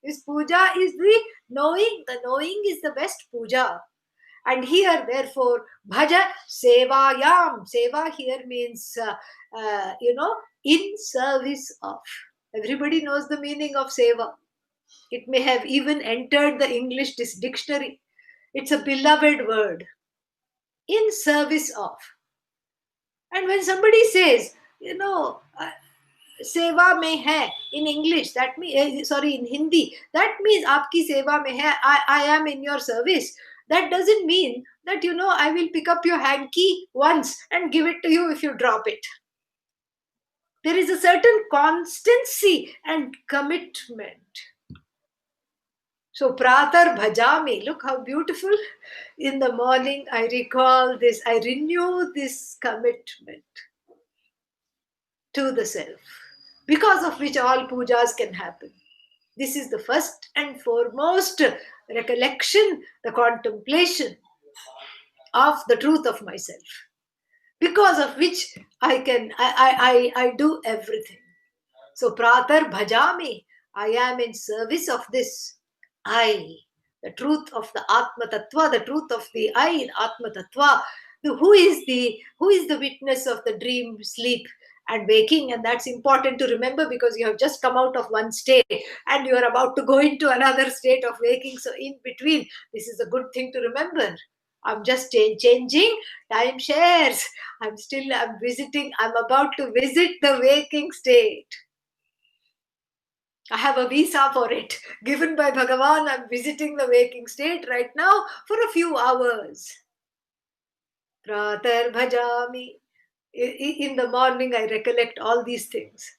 This puja is the knowing. The knowing is the best puja. And here, therefore, bhaja sevayam. Seva here means, in service of. Everybody knows the meaning of seva. It may have even entered the English dictionary. It's a beloved word. In service of. And when somebody says, seva mein hai in English, that means, in Hindi, that means aapki seva mein hai, I am in your service. That doesn't mean that, I will pick up your hanky once and give it to you if you drop it. There is a certain constancy and commitment. So pratar bhajami, look how beautiful. In the morning I recall this, I renew this commitment to the self, because of which all pujas can happen. This is the first and foremost recollection, the contemplation of the truth of myself, because of which I do everything. So pratar bhajami, I am in service of this I, the truth of the Atma Tattva, the truth of the I in Atma Tattva, who is the witness of the dream, sleep and waking. And that's important to remember, because you have just come out of one state and you are about to go into another state of waking. So in between, this is a good thing to remember. I'm just changing time shares. I'm about to visit the waking state. I have a visa for it, given by Bhagavan. I'm visiting the waking state right now for a few hours. Pratar bhajami. In the morning, I recollect all these things.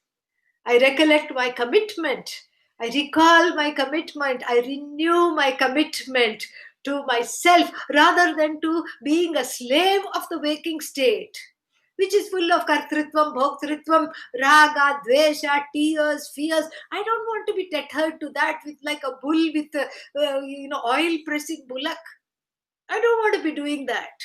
I recollect my commitment. I recall my commitment. I renew my commitment to myself rather than to being a slave of the waking state, which is full of kartritvam, bhoktritvam, raga, dvesha, tears, fears. I don't want to be tethered to that with like a bull with oil pressing bullock. I don't want to be doing that.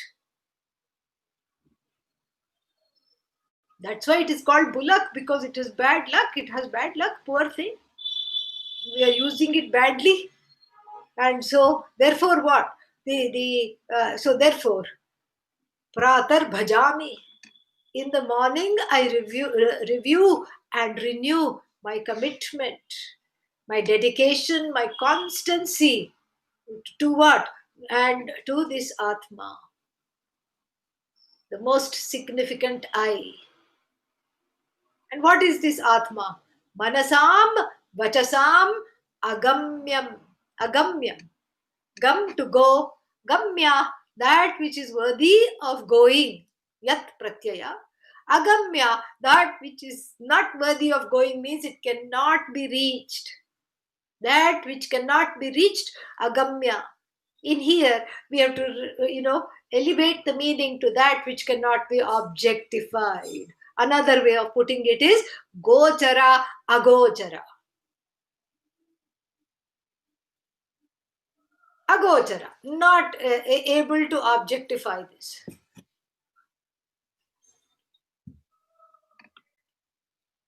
That's why it is called bullock, because it is bad luck. It has bad luck, poor thing. We are using it badly. And so, therefore, what? So, therefore, pratar bhajami. In the morning, I review and renew my commitment, my dedication, my constancy to what? And to this Atma, the most significant I. And what is this Atma? Manasam, Vachasam, Agamyam. Agamyam. Gam, to go. Gamya, that which is worthy of going. Yat pratyaya. Agamya, that which is not worthy of going, means it cannot be reached. That which cannot be reached, agamya. In here, we have to, elevate the meaning to that which cannot be objectified. Another way of putting it is gochara, agochara. Agochara, not able to objectify this.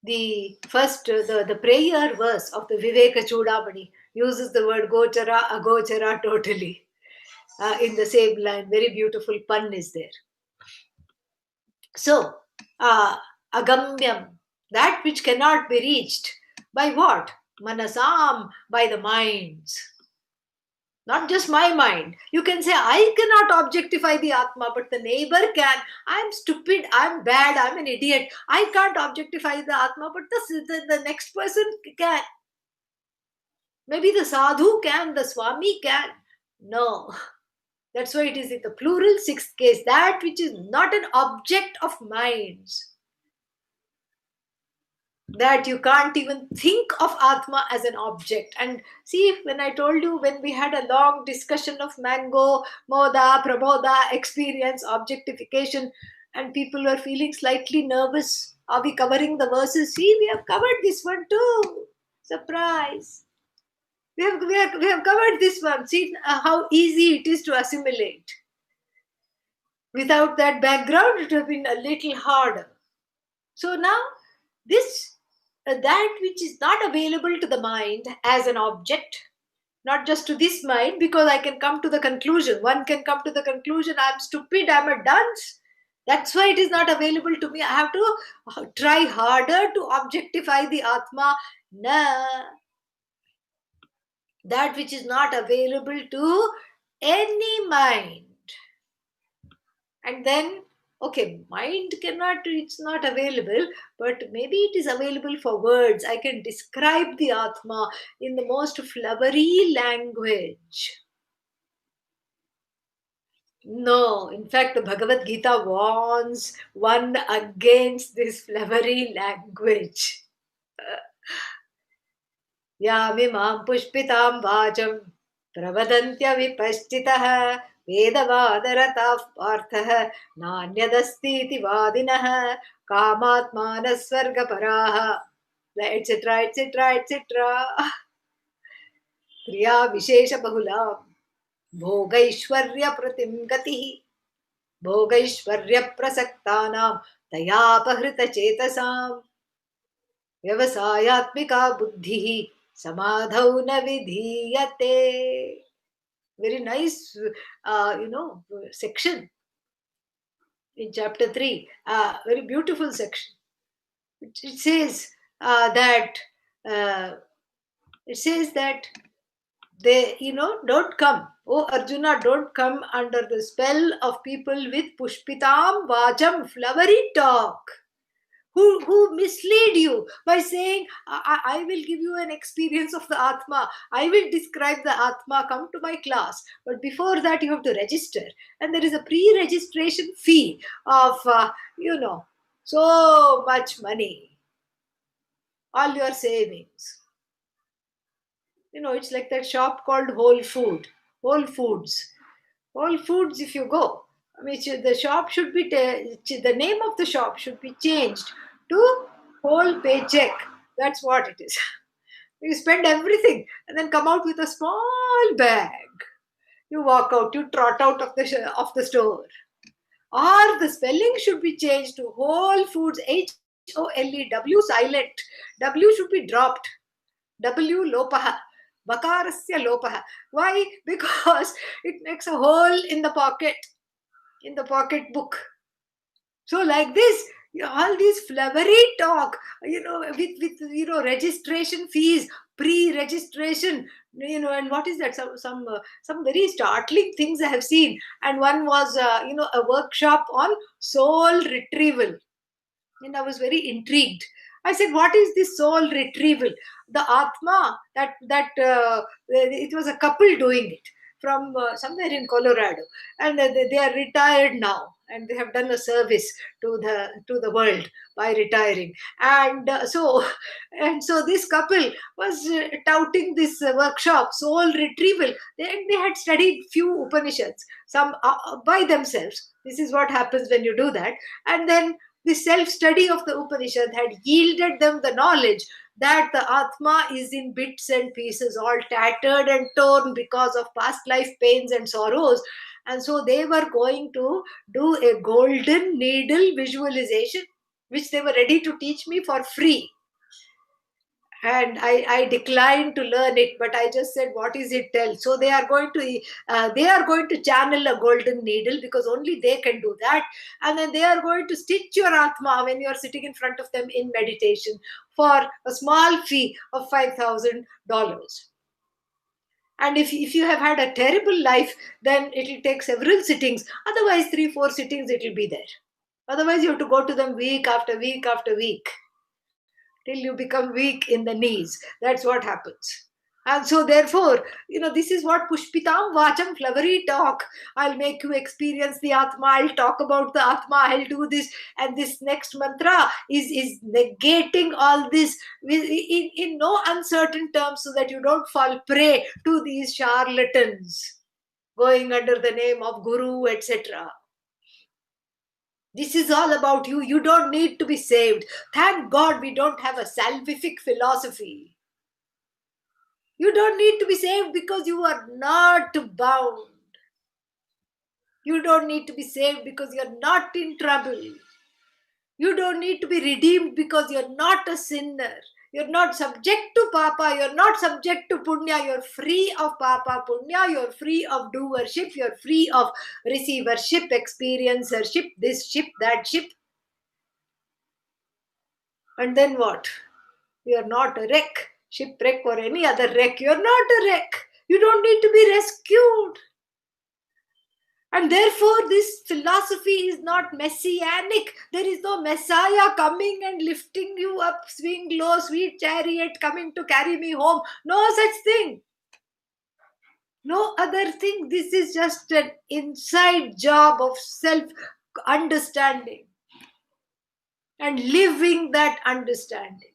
The first, the prayer verse of the Viveka Chudamani uses the word gochara, agochara totally in the same line. Very beautiful pun is there. So, agamyam, that which cannot be reached. By what? Manasam, by the minds. Not just my mind. You can say, I cannot objectify the Atma, but the neighbor can. I'm stupid, I'm bad, I'm an idiot. I can't objectify the Atma, but the next person can. Maybe the sadhu can, the swami can. No. That's why it is in the plural, sixth case. That which is not an object of minds. That you can't even think of Atma as an object. And see, when I told you, when we had a long discussion of mango, moda, pramoda, experience, objectification, and people were feeling slightly nervous. Are we covering the verses? See, we have covered this one too. Surprise. We have covered this one. See how easy it is to assimilate. Without that background, it would have been a little harder. So now, this that which is not available to the mind as an object, not just to this mind, because I can come to the conclusion. One can come to the conclusion, I'm stupid, I'm a dunce. That's why it is not available to me. I have to try harder to objectify the Atma. Na. That which is not available to any mind. And then, okay, mind cannot, it's not available, but maybe it is available for words. I can describe the Atma in the most flowery language. No, in fact, the Bhagavad Gita warns one against this flowery language. Yamimam pushpitam vacham pravadantya vipaschitah वेदवादरताः Partha नान्यदस्तीति वादिनः कामात्मानस्वर्गपराः etc etc etc क्रिया विशेष बहुला भोगैश्वर्य प्रतिम गतिः भोगैश्वर्य प्रसक्तानां तयापहृत चेतसां व्यवसायात्मिका बुद्धिः समाधौ न विधीयते. Very nice, section in chapter 3. Very beautiful section. It says that They, don't come. Oh, Arjuna, don't come under the spell of people with pushpitam vacham, flowery talk, who mislead you by saying, I will give you an experience of the Atma, I will describe the Atma, come to my class. But before that, you have to register. And there is a pre-registration fee of, so much money, all your savings. It's like that shop called Whole Foods. Whole Foods, if you go, the shop should be, the name of the shop should be changed to Whole Paycheck. That's what it is. You spend everything and then come out with a small bag. You walk out, you trot out of the store. Or the spelling should be changed to Whole Foods, HOLE, W silent. W should be dropped. W lopaha. Bakarasya lopaha. Why? Because it makes a hole in the pocketbook. So like this, all these flowery talk, with registration fees, pre-registration, and what is that? Some very startling things I have seen. And one was, a workshop on soul retrieval. And I was very intrigued. I said, what is this soul retrieval? The Atma, it was a couple doing it from somewhere in Colorado. And they are retired now. And they have done a service to the world by retiring. And so this couple was touting this workshop, soul retrieval. They had studied few Upanishads, some by themselves. This is what happens when you do that. And then the self-study of the Upanishad had yielded them the knowledge that the Atma is in bits and pieces, all tattered and torn because of past life pains and sorrows. And so they were going to do a golden needle visualization, which they were ready to teach me for free. And I declined to learn it, but I just said, what is it tell? So they are going to channel a golden needle, because only they can do that. And then they are going to stitch your Atma when you are sitting in front of them in meditation for a small fee of $5,000. And if you have had a terrible life, then it will take several sittings. Otherwise, 3-4 sittings, it will be there. Otherwise, you have to go to them week after week after week, till you become weak in the knees. That's what happens. And so therefore, this is what pushpitam vacham, flowery talk. I'll make you experience the Atma. I'll talk about the Atma. I'll do this. And this next mantra is negating all this in no uncertain terms, so that you don't fall prey to these charlatans going under the name of Guru, etc. This is all about you. You don't need to be saved. Thank God we don't have a salvific philosophy. You don't need to be saved because you are not bound. You don't need to be saved because you're not in trouble. You don't need to be redeemed because you're not a sinner. You're not subject to Papa. You're not subject to Punya. You're free of Papa, Punya. You're free of doership. You're free of receivership, experiencership, this ship, that ship. And then what? You're not a wreck, shipwreck or any other wreck. You're not a wreck. You don't need to be rescued. And therefore, this philosophy is not messianic. There is no Messiah coming and lifting you up, swing low, sweet chariot coming to carry me home. No such thing. No other thing. This is just an inside job of self-understanding and living that understanding.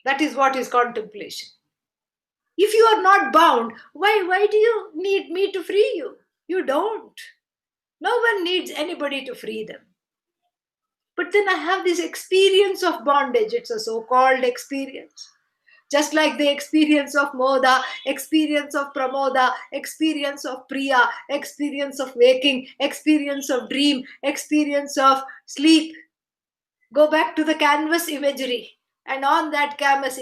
That is what is contemplation. If you are not bound, why do you need me to free you? You don't. No one needs anybody to free them. But then I have this experience of bondage. It's a so-called experience. Just like the experience of Moda, experience of Pramoda, experience of Priya, experience of waking, experience of dream, experience of sleep. Go back to the canvas imagery. And on that canvas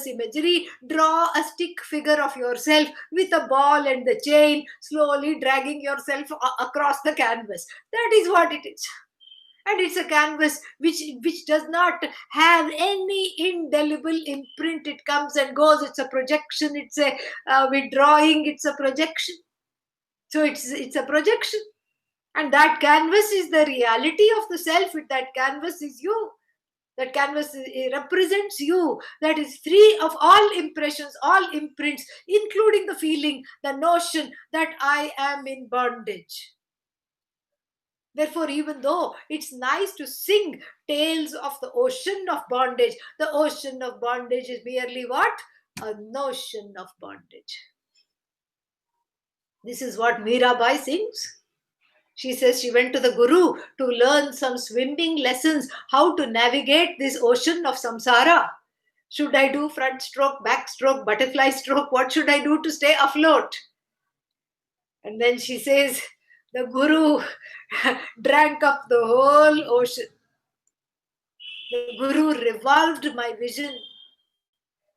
imagery, draw a stick figure of yourself with a ball and the chain, slowly dragging yourself across the canvas. That is what it is. And it's a canvas which does not have any indelible imprint. It comes and goes. It's a projection. It's a withdrawing. It's a projection. So it's a projection. And that canvas is the reality of the self. That canvas is you. That canvas represents you. That is free of all impressions, all imprints, including the feeling, the notion that I am in bondage. Therefore, even though it's nice to sing tales of the ocean of bondage, the ocean of bondage is merely what? A notion of bondage. This is what Mirabai sings. She says she went to the Guru to learn some swimming lessons, how to navigate this ocean of samsara. Should I do front stroke, back stroke, butterfly stroke? What should I do to stay afloat? And then she says, the Guru drank up the whole ocean. The Guru revolved my vision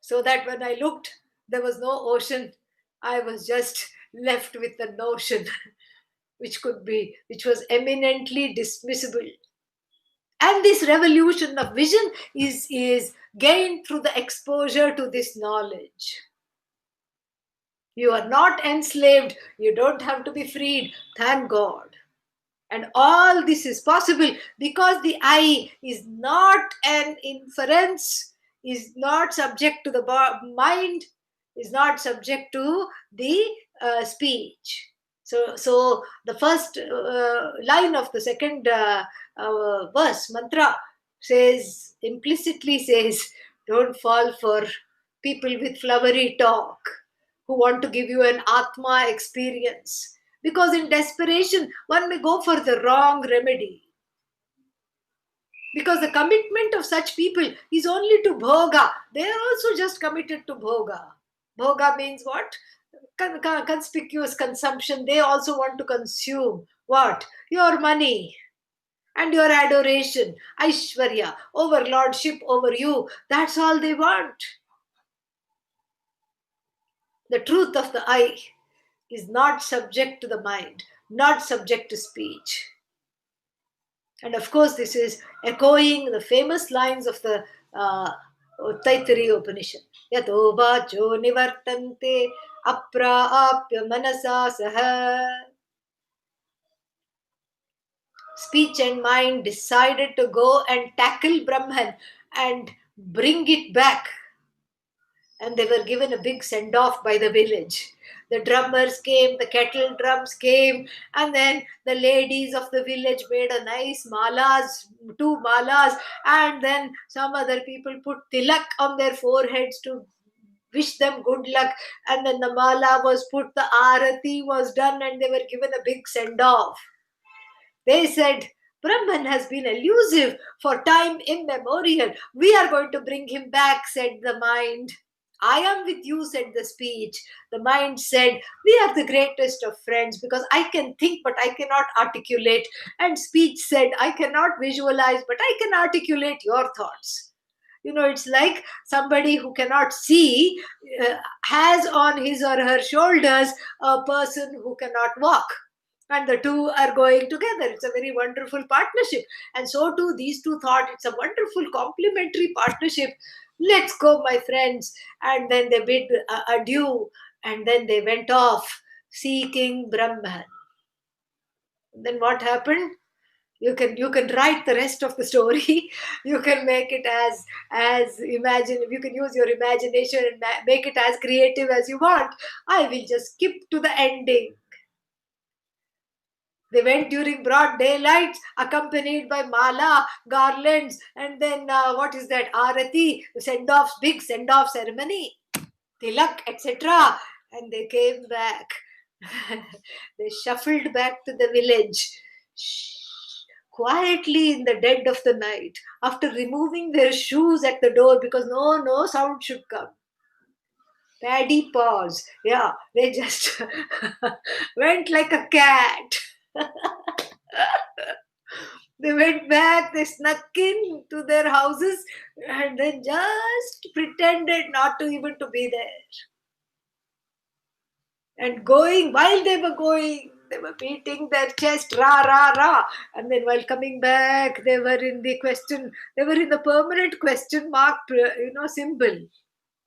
so that when I looked, there was no ocean. I was just left with the notion, which was eminently dismissible. And this revolution of vision is gained through the exposure to this knowledge. You are not enslaved. You don't have to be freed. Thank God. And all this is possible because the I is not an inference, is not subject to the mind, is not subject to the speech. So the first line of the second verse, mantra, implicitly says, don't fall for people with flowery talk who want to give you an Atma experience. Because in desperation, one may go for the wrong remedy. Because the commitment of such people is only to bhoga. They are also just committed to bhoga. Bhoga means what? Conspicuous consumption. They also want to consume what? Your money and your adoration, Aishwarya, overlordship over you. That's all they want. The truth of the I is not subject to the mind, not subject to speech. And of course, this is echoing the famous lines of the Taittiriya Upanishad. Yato vacho nivartante apraapya manasa saha. Speech and mind decided to go and tackle Brahman and bring it back. And they were given a big send-off by the village. The drummers came, the kettle drums came, and then the ladies of the village made a nice malas, 2 malas, and then some other people put tilak on their foreheads to wish them good luck, and then the mala was put, the arati was done, and they were given a big send-off. They said, Brahman has been elusive for time immemorial. We are going to bring him back, said the mind. I am with you, said the speech. The mind said, we are the greatest of friends because I can think but I cannot articulate. And speech said, I cannot visualize but I can articulate your thoughts. It's like somebody who cannot see has on his or her shoulders a person who cannot walk. And the two are going together. It's a very wonderful partnership. And so too, these two thought it's a wonderful complementary partnership. Let's go, my friends. And then they bid adieu. And then they went off seeking Brahman. Then what happened? You can write the rest of the story. You can make it as imagine. You can use your imagination and make it as creative as you want. I will just skip to the ending. They went during broad daylight, accompanied by mala, garlands, and then what is that? Arati, send-offs, big send-off ceremony, tilak, etc. And they came back. They shuffled back to the village. Quietly in the dead of the night, after removing their shoes at the door because no sound should come. Paddy paws. Yeah, they just went like a cat. They went back, they snuck in to their houses and then just pretended not to even to be there. And while they were going, They were beating their chest, rah, rah, rah. And then while coming back, they were in the permanent question mark, symbol,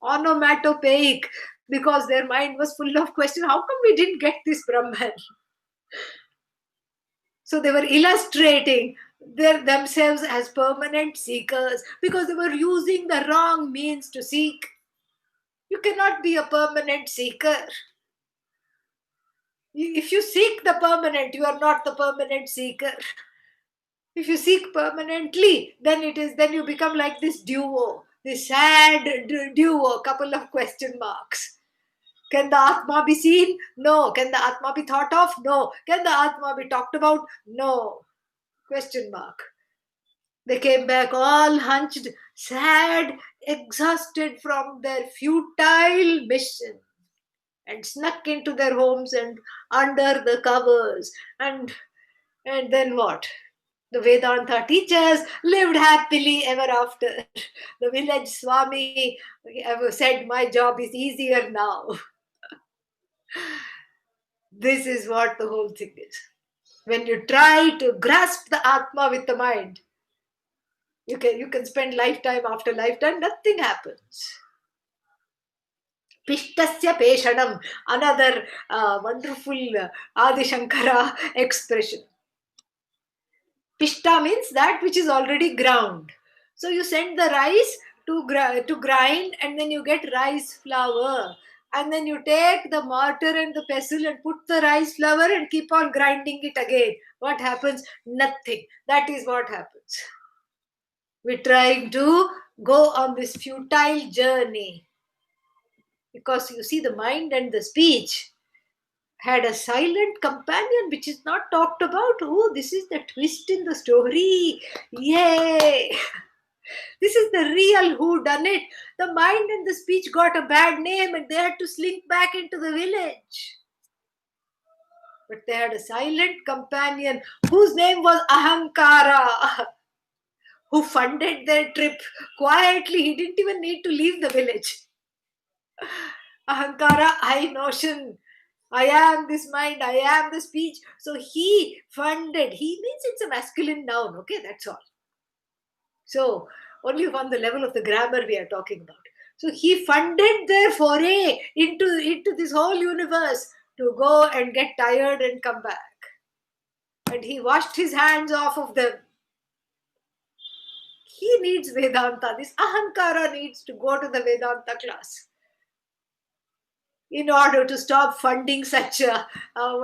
onomatopoeic, because their mind was full of question. How come we didn't get this Brahman? So they were illustrating themselves as permanent seekers because they were using the wrong means to seek. You cannot be a permanent seeker. If you seek the permanent, you are not the permanent seeker. If you seek permanently, then you become like this duo, this sad duo, couple of question marks. Can the Atma be seen? No. Can the Atma be thought of? No. Can the Atma be talked about? No. Question mark. They came back all hunched, sad, exhausted from their futile mission, and snuck into their homes and under the covers. And then what? The Vedanta teachers lived happily ever after. The village Swami said, my job is easier now. This is what the whole thing is. When you try to grasp the Atma with the mind, you can spend lifetime after lifetime, nothing happens. Pishtasya Peshanam, another wonderful Adi Shankara expression. Pishta means that which is already ground. So you send the rice to grind, and then you get rice flour. And then you take the mortar and the pestle and put the rice flour and keep on grinding it again. What happens? Nothing. That is what happens. We're trying to go on this futile journey. Because you see, the mind and the speech had a silent companion which is not talked about. Oh, this is the twist in the story. Yay! This is the real who done it. The mind and the speech got a bad name and they had to slink back into the village. But they had a silent companion whose name was Ahankara, who funded their trip quietly. He didn't even need to leave the village. Ahankara, I notion. I am this mind, I am the speech. So he funded. He means it's a masculine noun, okay? That's all. So only on the level of the grammar we are talking about. So he funded their foray into this whole universe to go and get tired and come back. And he washed his hands off of them. He needs Vedanta. This Ahankara needs to go to the Vedanta class in order to stop funding such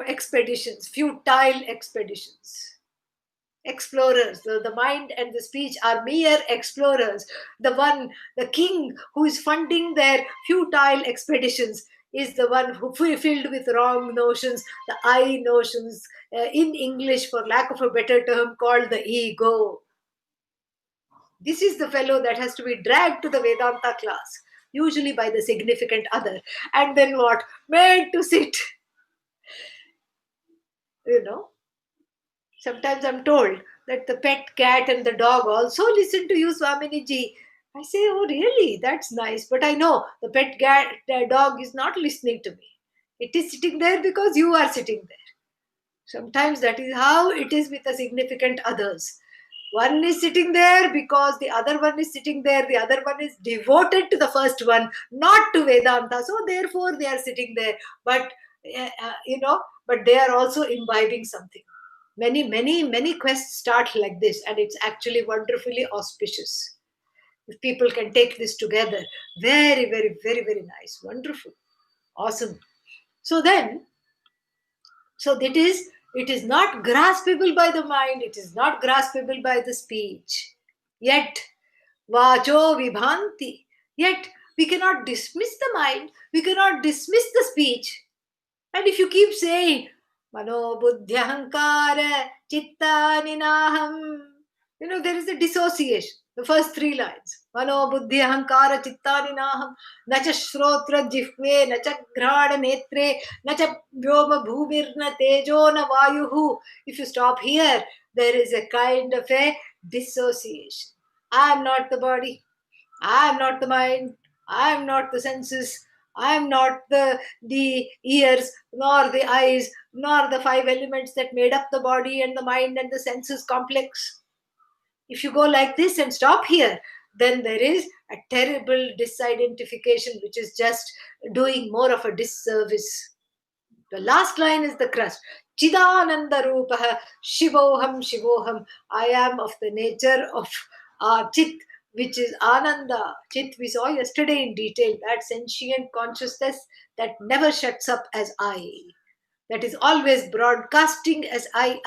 expeditions, futile expeditions. Explorers, the mind and the speech are mere explorers. The king who is funding their futile expeditions is the one who filled with wrong notions, the I notions, in English, for lack of a better term, called the ego. This is the fellow that has to be dragged to the Vedanta class, usually by the significant other, and then what? Made to sit. Sometimes I'm told that the pet cat and the dog also listen to you, Swaminiji. I say, oh really? That's nice. But I know the pet cat, the dog is not listening to me. It is sitting there because you are sitting there. Sometimes that is how it is with the significant others. One is sitting there because the other one is sitting there. The other one is devoted to the first one, not to Vedanta. So therefore they are sitting there. But, but they are also imbibing something. Many quests start like this, and it's actually wonderfully auspicious. If people can take this together, very, very, very, very nice, wonderful, awesome. So it is not graspable by the mind, it is not graspable by the speech. Yet, vacho vibhanti. Yet, we cannot dismiss the mind, we cannot dismiss the speech. And if you keep saying, Mano buddhyahankara chitta ninaham, there is a dissociation. The first three lines. Mano buddhyahankara chitta ninaham, nacha shrotra jihve, nacha grada netre, nacha vyoma bhubirna tejo na vayuhu. If you stop here, there is a kind of a dissociation. I am not the body. I am not the mind. I am not the senses. I am not the ears, nor the eyes, nor the five elements that made up the body and the mind and the senses complex. If you go like this and stop here, then there is a terrible disidentification, which is just doing more of a disservice. The last line is the crust. Chidananda Rupaha Shivoham Shivoham. I am of the nature of Chit, which is Ananda. Chit we saw yesterday in detail, that sentient consciousness that never shuts up as I. That is always broadcasting as I.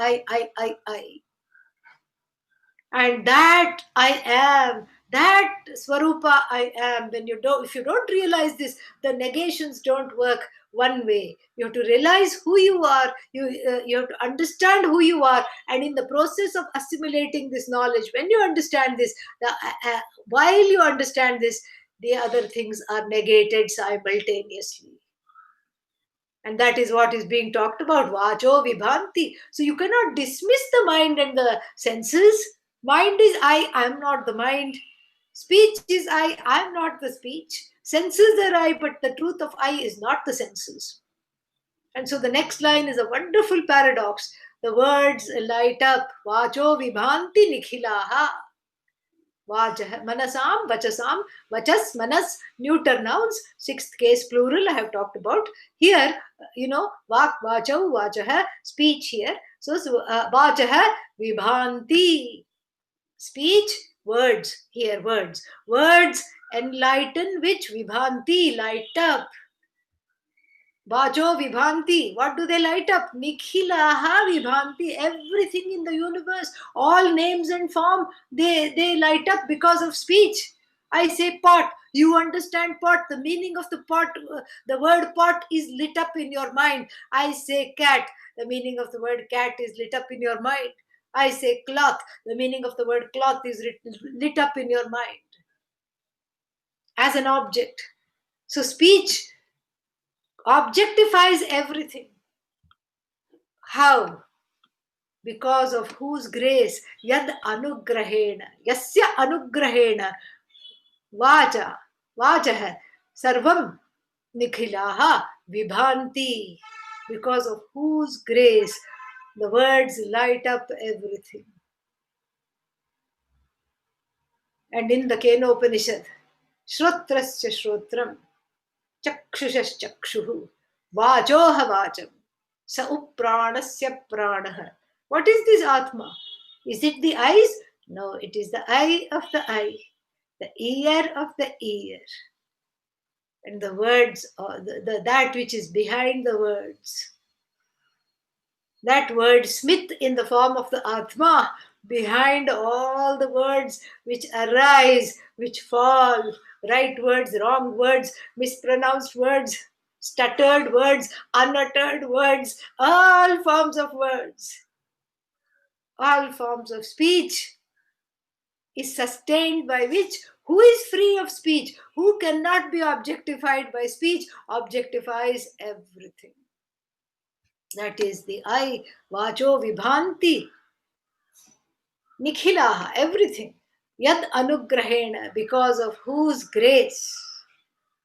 And that I am, that Swarupa I am. When if you don't realize this, the negations don't work one way. You have to realize who you are. You have to understand who you are, and in the process of assimilating this knowledge, when you understand this, while you understand this, the other things are negated simultaneously. And that is what is being talked about. Vacho vibhanti. So you cannot dismiss the mind and the senses. Mind is I am not the mind. Speech is I am not the speech. Senses are I, but the truth of I is not the senses. And so the next line is a wonderful paradox. The words light up. Vacho vibhanti nikhilaha. Vajah, manasam, vachasam, vachas, manas, neuter nouns, sixth case plural I have talked about. Here, vak, vachau, vachaha, speech here. So, vachaha, vibhanti. Speech, words, here, words. Words enlighten which vibhanti, light up. Vacho vibhanti. What do they light up? Nikhilaha vibhanti. Everything in the universe, all names and form, they light up because of speech. I say pot. You understand pot. The meaning of the pot, the word pot is lit up in your mind. I say cat. The meaning of the word cat is lit up in your mind. I say cloth. The meaning of the word cloth is lit up in your mind as an object. So speech objectifies everything. How? Because of whose grace? Yad anugrahena. Yasya anugrahena. Vacha. Vachah. Sarvam. Nikhilaha. Vibhanti. Because of whose grace the words light up everything. And in the Kenopanishad, Shrotrasya Shrotram. Chakshushash chakshuhu. Vachoha vacham. Sa upranasya pranaha. What is this Atma? Is it the eyes? No, it is the eye of the eye, the ear of the ear, and the words, or that which is behind the words. That word smith in the form of the Atma, behind all the words which arise, which fall, right words, wrong words, mispronounced words, stuttered words, unuttered words, all forms of words, all forms of speech is sustained by which? Who is free of speech? Who cannot be objectified by speech? Objectifies everything. That is the I, Vacho Vibhanti, Nikhilaha, everything. Yad Anugrahena, because of whose grace.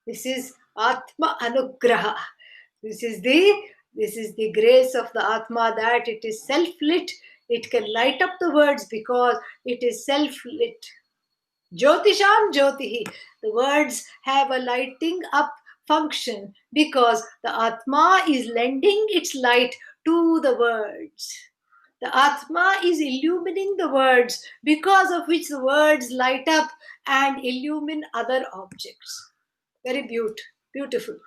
This is Atma Anugraha. This is the grace of the Atma, that it is self-lit. It can light up the words because it is self-lit. Jyotisham Jyotihi. The words have a lighting up function because the Atma is lending its light to the words. The Atma is illumining the words, because of which the words light up and illumine other objects. Very beautiful.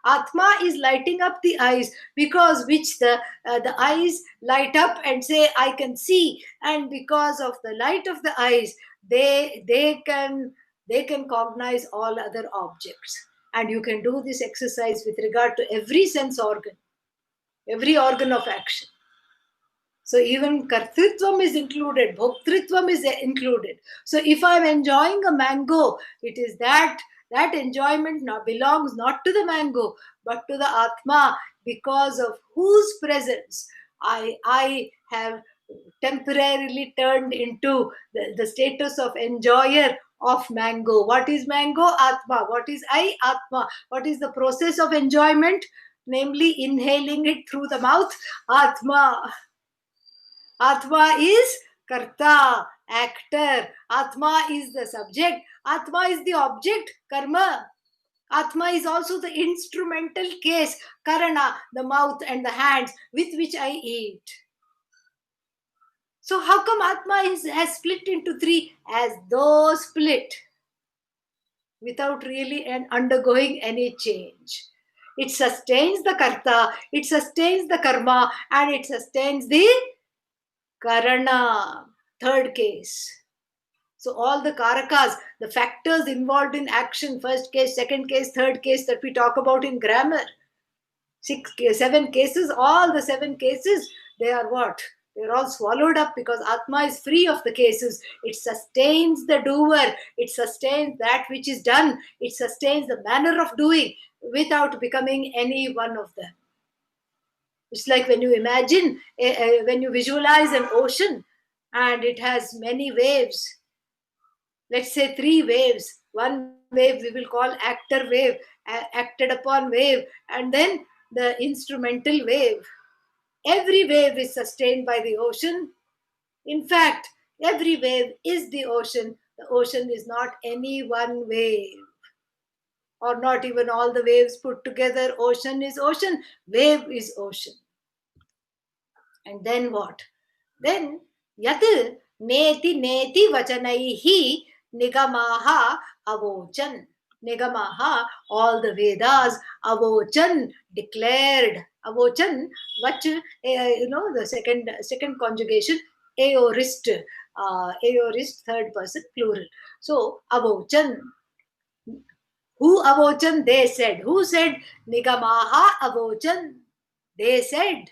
Atma is lighting up the eyes, because which the eyes light up and say, I can see. And because of the light of the eyes, they can cognize all other objects. And you can do this exercise with regard to every sense organ, every organ of action. So even kartritvam is included, bhoktritvam is included. So if I'm enjoying a mango, it is that enjoyment now belongs not to the mango, but to the Atma, because of whose presence I have temporarily turned into the status of enjoyer of mango. What is mango? Atma. What is I? Atma. What is the process of enjoyment? Namely, inhaling it through the mouth. Atma. Atma is karta, actor. Atma is the subject. Atma is the object, karma. Atma is also the instrumental case, karana, the mouth and the hands with which I eat. So how come Atma has split into three? As though split, without really undergoing any change. It sustains the karta, it sustains the karma, and it sustains the karana, third case. So all the karakas, the factors involved in action, first case, second case, third case that we talk about in grammar, 7 cases, all the 7 cases, they are what? They're all swallowed up because Atma is free of the cases. It sustains the doer. It sustains that which is done. It sustains the manner of doing without becoming any one of them. It's like when you imagine, when you visualize an ocean and it has many waves. Let's say 3 waves. One wave we will call actor wave, acted upon wave, and then the instrumental wave. Every wave is sustained by the ocean. In fact, every wave is the ocean. The ocean is not any one wave, or not even all the waves put together. Ocean is ocean, wave is ocean. And then what? Then yat neti neti vachanaihi nigamaha avochan. Nigamaha, all the Vedas, avochan, declared. Avochan, what, the second conjugation, aorist, aorist, third person, plural. So, avochan. Who avochan? They said. Who said? Nigamaha avochan. They said.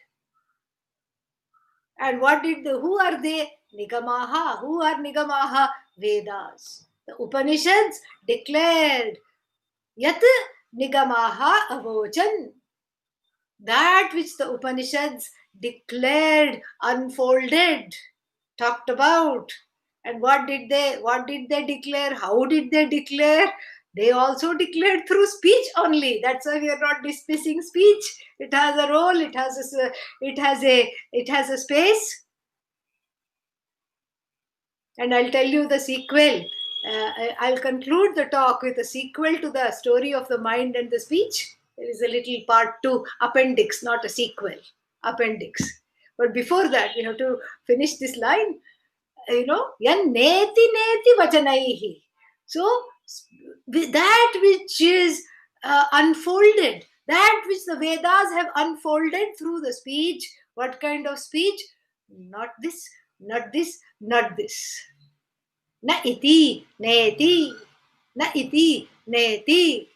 And what did who are they? Nigamaha. Who are Nigamaha? Vedas. The Upanishads declared Yat Nigamaha avochan. That which the Upanishads declared, unfolded, talked about. And what did they declare? How did they declare? They also declared through speech only. That's why we are not dismissing speech. It has a role, it has a space. And I'll tell you the sequel. I'll conclude the talk with a sequel to the story of the mind and the speech. There is a little part 2, appendix, not a sequel, appendix. But before that, we have to finish this line. Yan neti neti vachanaihi. So, that which is unfolded, that which the Vedas have unfolded through the speech. What kind of speech? Not this, not this, not this. Na iti, neti, na iti, neti.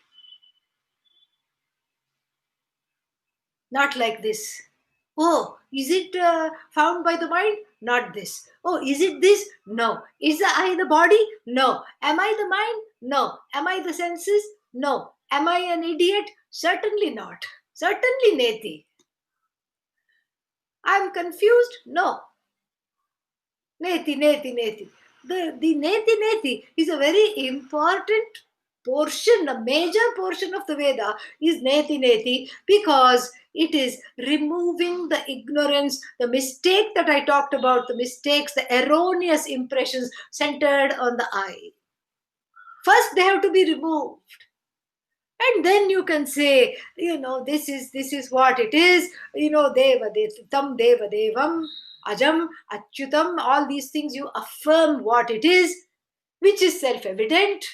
Not like this. Oh, is it found by the mind? Not this. Oh, is it this? No. Is the I the body? No. Am I the mind? No. Am I the senses? No. Am I an idiot? Certainly not. Certainly neti. I am confused? No. Neti, neti, neti. The neti, neti is a very important portion, a major portion of the Veda is neti, neti, because it is removing the ignorance, the mistake that I talked about, the mistakes, the erroneous impressions centered on the I. First, they have to be removed. And then you can say, this is what it is, deva devam, ajam, achyutam, all these things you affirm what it is, which is self-evident.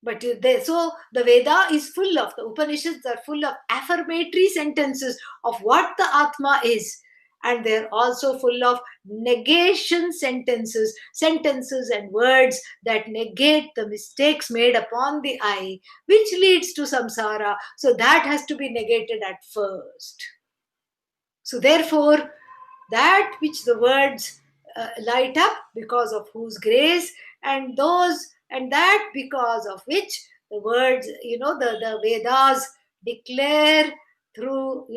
But so the Veda is full of, the Upanishads are full of affirmatory sentences of what the Atma is. And they're also full of negation sentences and words that negate the mistakes made upon the I, which leads to samsara. So that has to be negated at first. So therefore, that which the words light up because of whose grace, and that because of which the words, the Vedas declare through,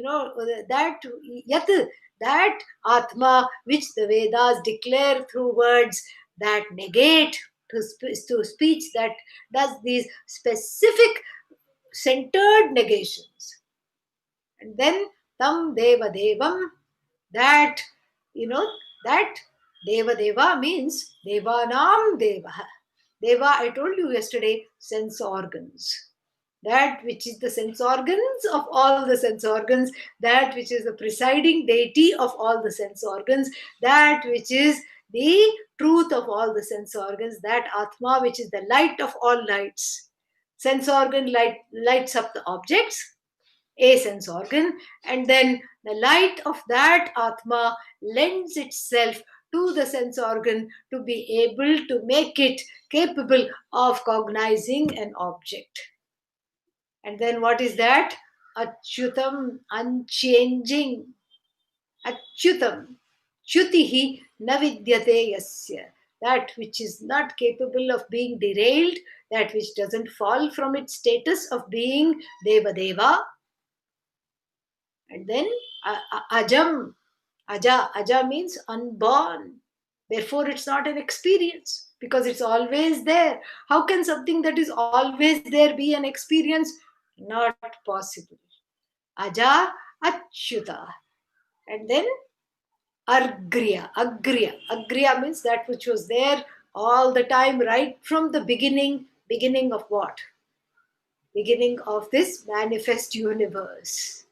that Atma which the Vedas declare through words that negate to speech that does these specific centered negations. And then tam deva devam, that, that deva deva means devanam deva. Deva, I told you yesterday, sense organs. That which is the sense organs of all the sense organs, that which is the presiding deity of all the sense organs, that which is the truth of all the sense organs, that Atma which is the light of all lights. Sense organ lights up the objects, a sense organ, and then the light of that Atma lends itself to the sense organ to be able to make it capable of cognizing an object. And then what is that? Achyutam, unchanging. Achyutam. Chutihi navidyate yasya. That which is not capable of being derailed, that which doesn't fall from its status of being Deva Deva. And then Ajam. Aja means unborn. Therefore, it's not an experience because it's always there. How can something that is always there be an experience? Not possible. Aja Achyuta. And then Agriya. Agriya means that which was there all the time, right from the beginning. Beginning of what? Beginning of this manifest universe.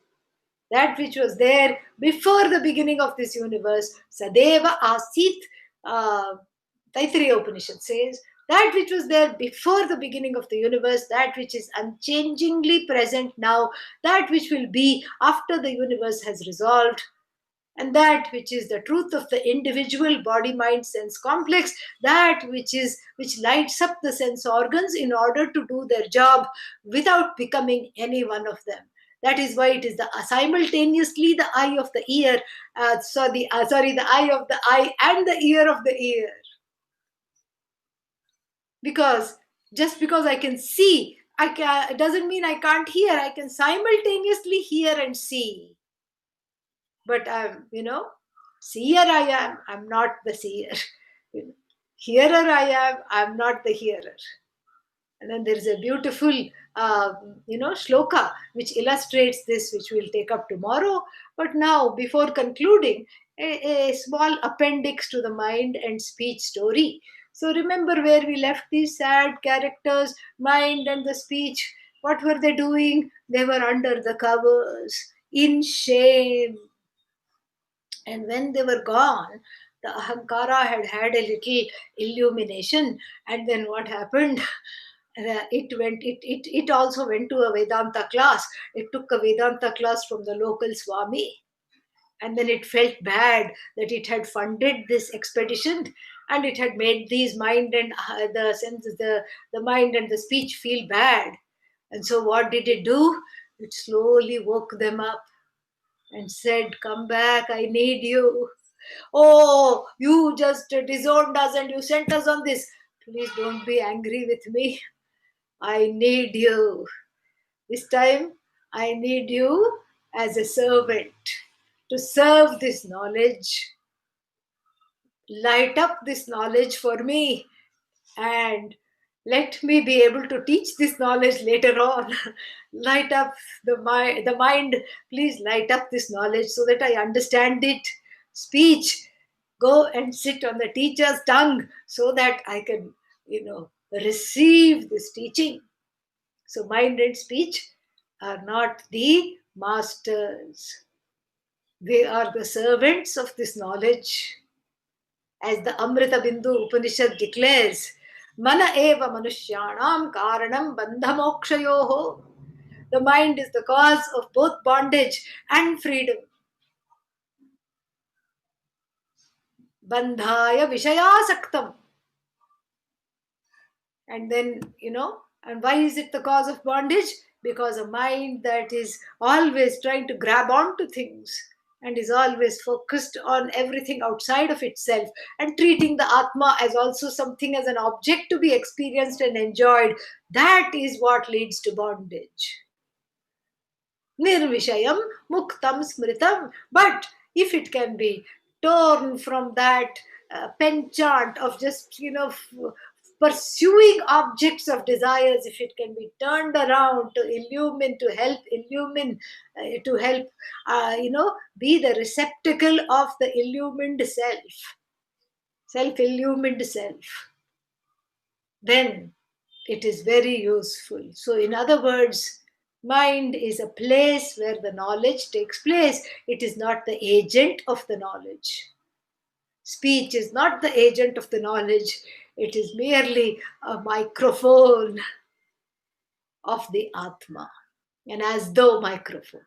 That which was there before the beginning of this universe. Sadeva Asit, Taittiriya Upanishad says, that which was there before the beginning of the universe, that which is unchangingly present now, that which will be after the universe has resolved, and that which is the truth of the individual body mind sense complex, that which lights up the sense organs in order to do their job without becoming any one of them. That is why it is the simultaneously the eye of the ear, the eye of the eye and the ear of the ear. Because just because I can see, it doesn't mean I can't hear. I can simultaneously hear and see. But seer I am. I'm not the seer. Hearer I am. I'm not the hearer. And then there is a beautiful, shloka which illustrates this, which we'll take up tomorrow. But now, before concluding, a small appendix to the mind and speech story. So remember where we left these sad characters, mind and the speech. What were they doing? They were under the covers, in shame. And when they were gone, the Ahankara had a little illumination. And then what happened? It also went to a Vedanta class. It took a Vedanta class from the local Swami. And then it felt bad that it had funded this expedition and it had made these mind and the mind and the speech feel bad. And so what did it do? It slowly woke them up and said, "Come back, I need you. Oh, you just disowned us and you sent us on this. Please don't be angry with me. I need you. This time, I need you as a servant to serve this knowledge. Light up this knowledge for me and let me be able to teach this knowledge later on. Light up the mind. Please light up this knowledge so that I understand it. Speech, go and sit on the teacher's tongue so that I can, receive this teaching." So mind and speech are not the masters. They are the servants of this knowledge. As the Amrita Bindu Upanishad declares, "Mana eva manushyanam karanam bandhamokshayoho." The mind is the cause of both bondage and freedom. Bandhaya vishayasaktam. And then, and why is it the cause of bondage? Because a mind that is always trying to grab onto things and is always focused on everything outside of itself and treating the Atma as also something as an object to be experienced and enjoyed, that is what leads to bondage. Nirvishayam muktam smritam. But if it can be torn from that penchant of just, pursuing objects of desires, if it can be turned around to illumine, to help illumine, to help, be the receptacle of the illumined self-illumined self, then it is very useful. So, in other words, mind is a place where the knowledge takes place. It is not the agent of the knowledge. Speech is not the agent of the knowledge, it is merely a microphone of the Atma, and as though microphone.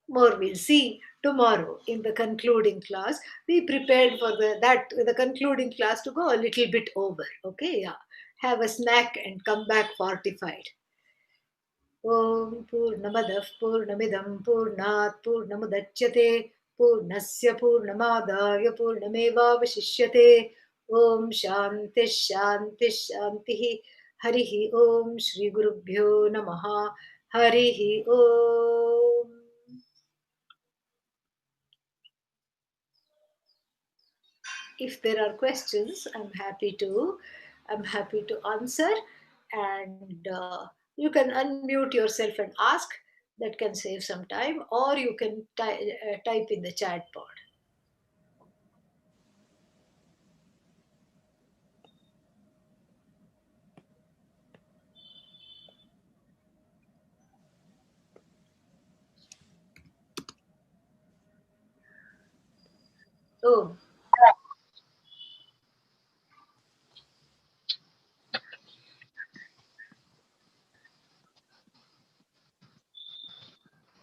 More we'll see tomorrow in the concluding class. Be prepared for the concluding class to go a little bit over. Okay, yeah. Have a snack and come back fortified. Om Purnamadah Purnamidam Purnat Purnamudachyate Purnasya Purnamadaya Purnamevavashishyate. Om Shanti Shanti Shanti. Harihi Om Shri Gurubhyo Namaha. Harihi Om. If there are questions, I'm happy to answer, and you can unmute yourself and ask. That can save some time, or you can type in the chat pod. Oh,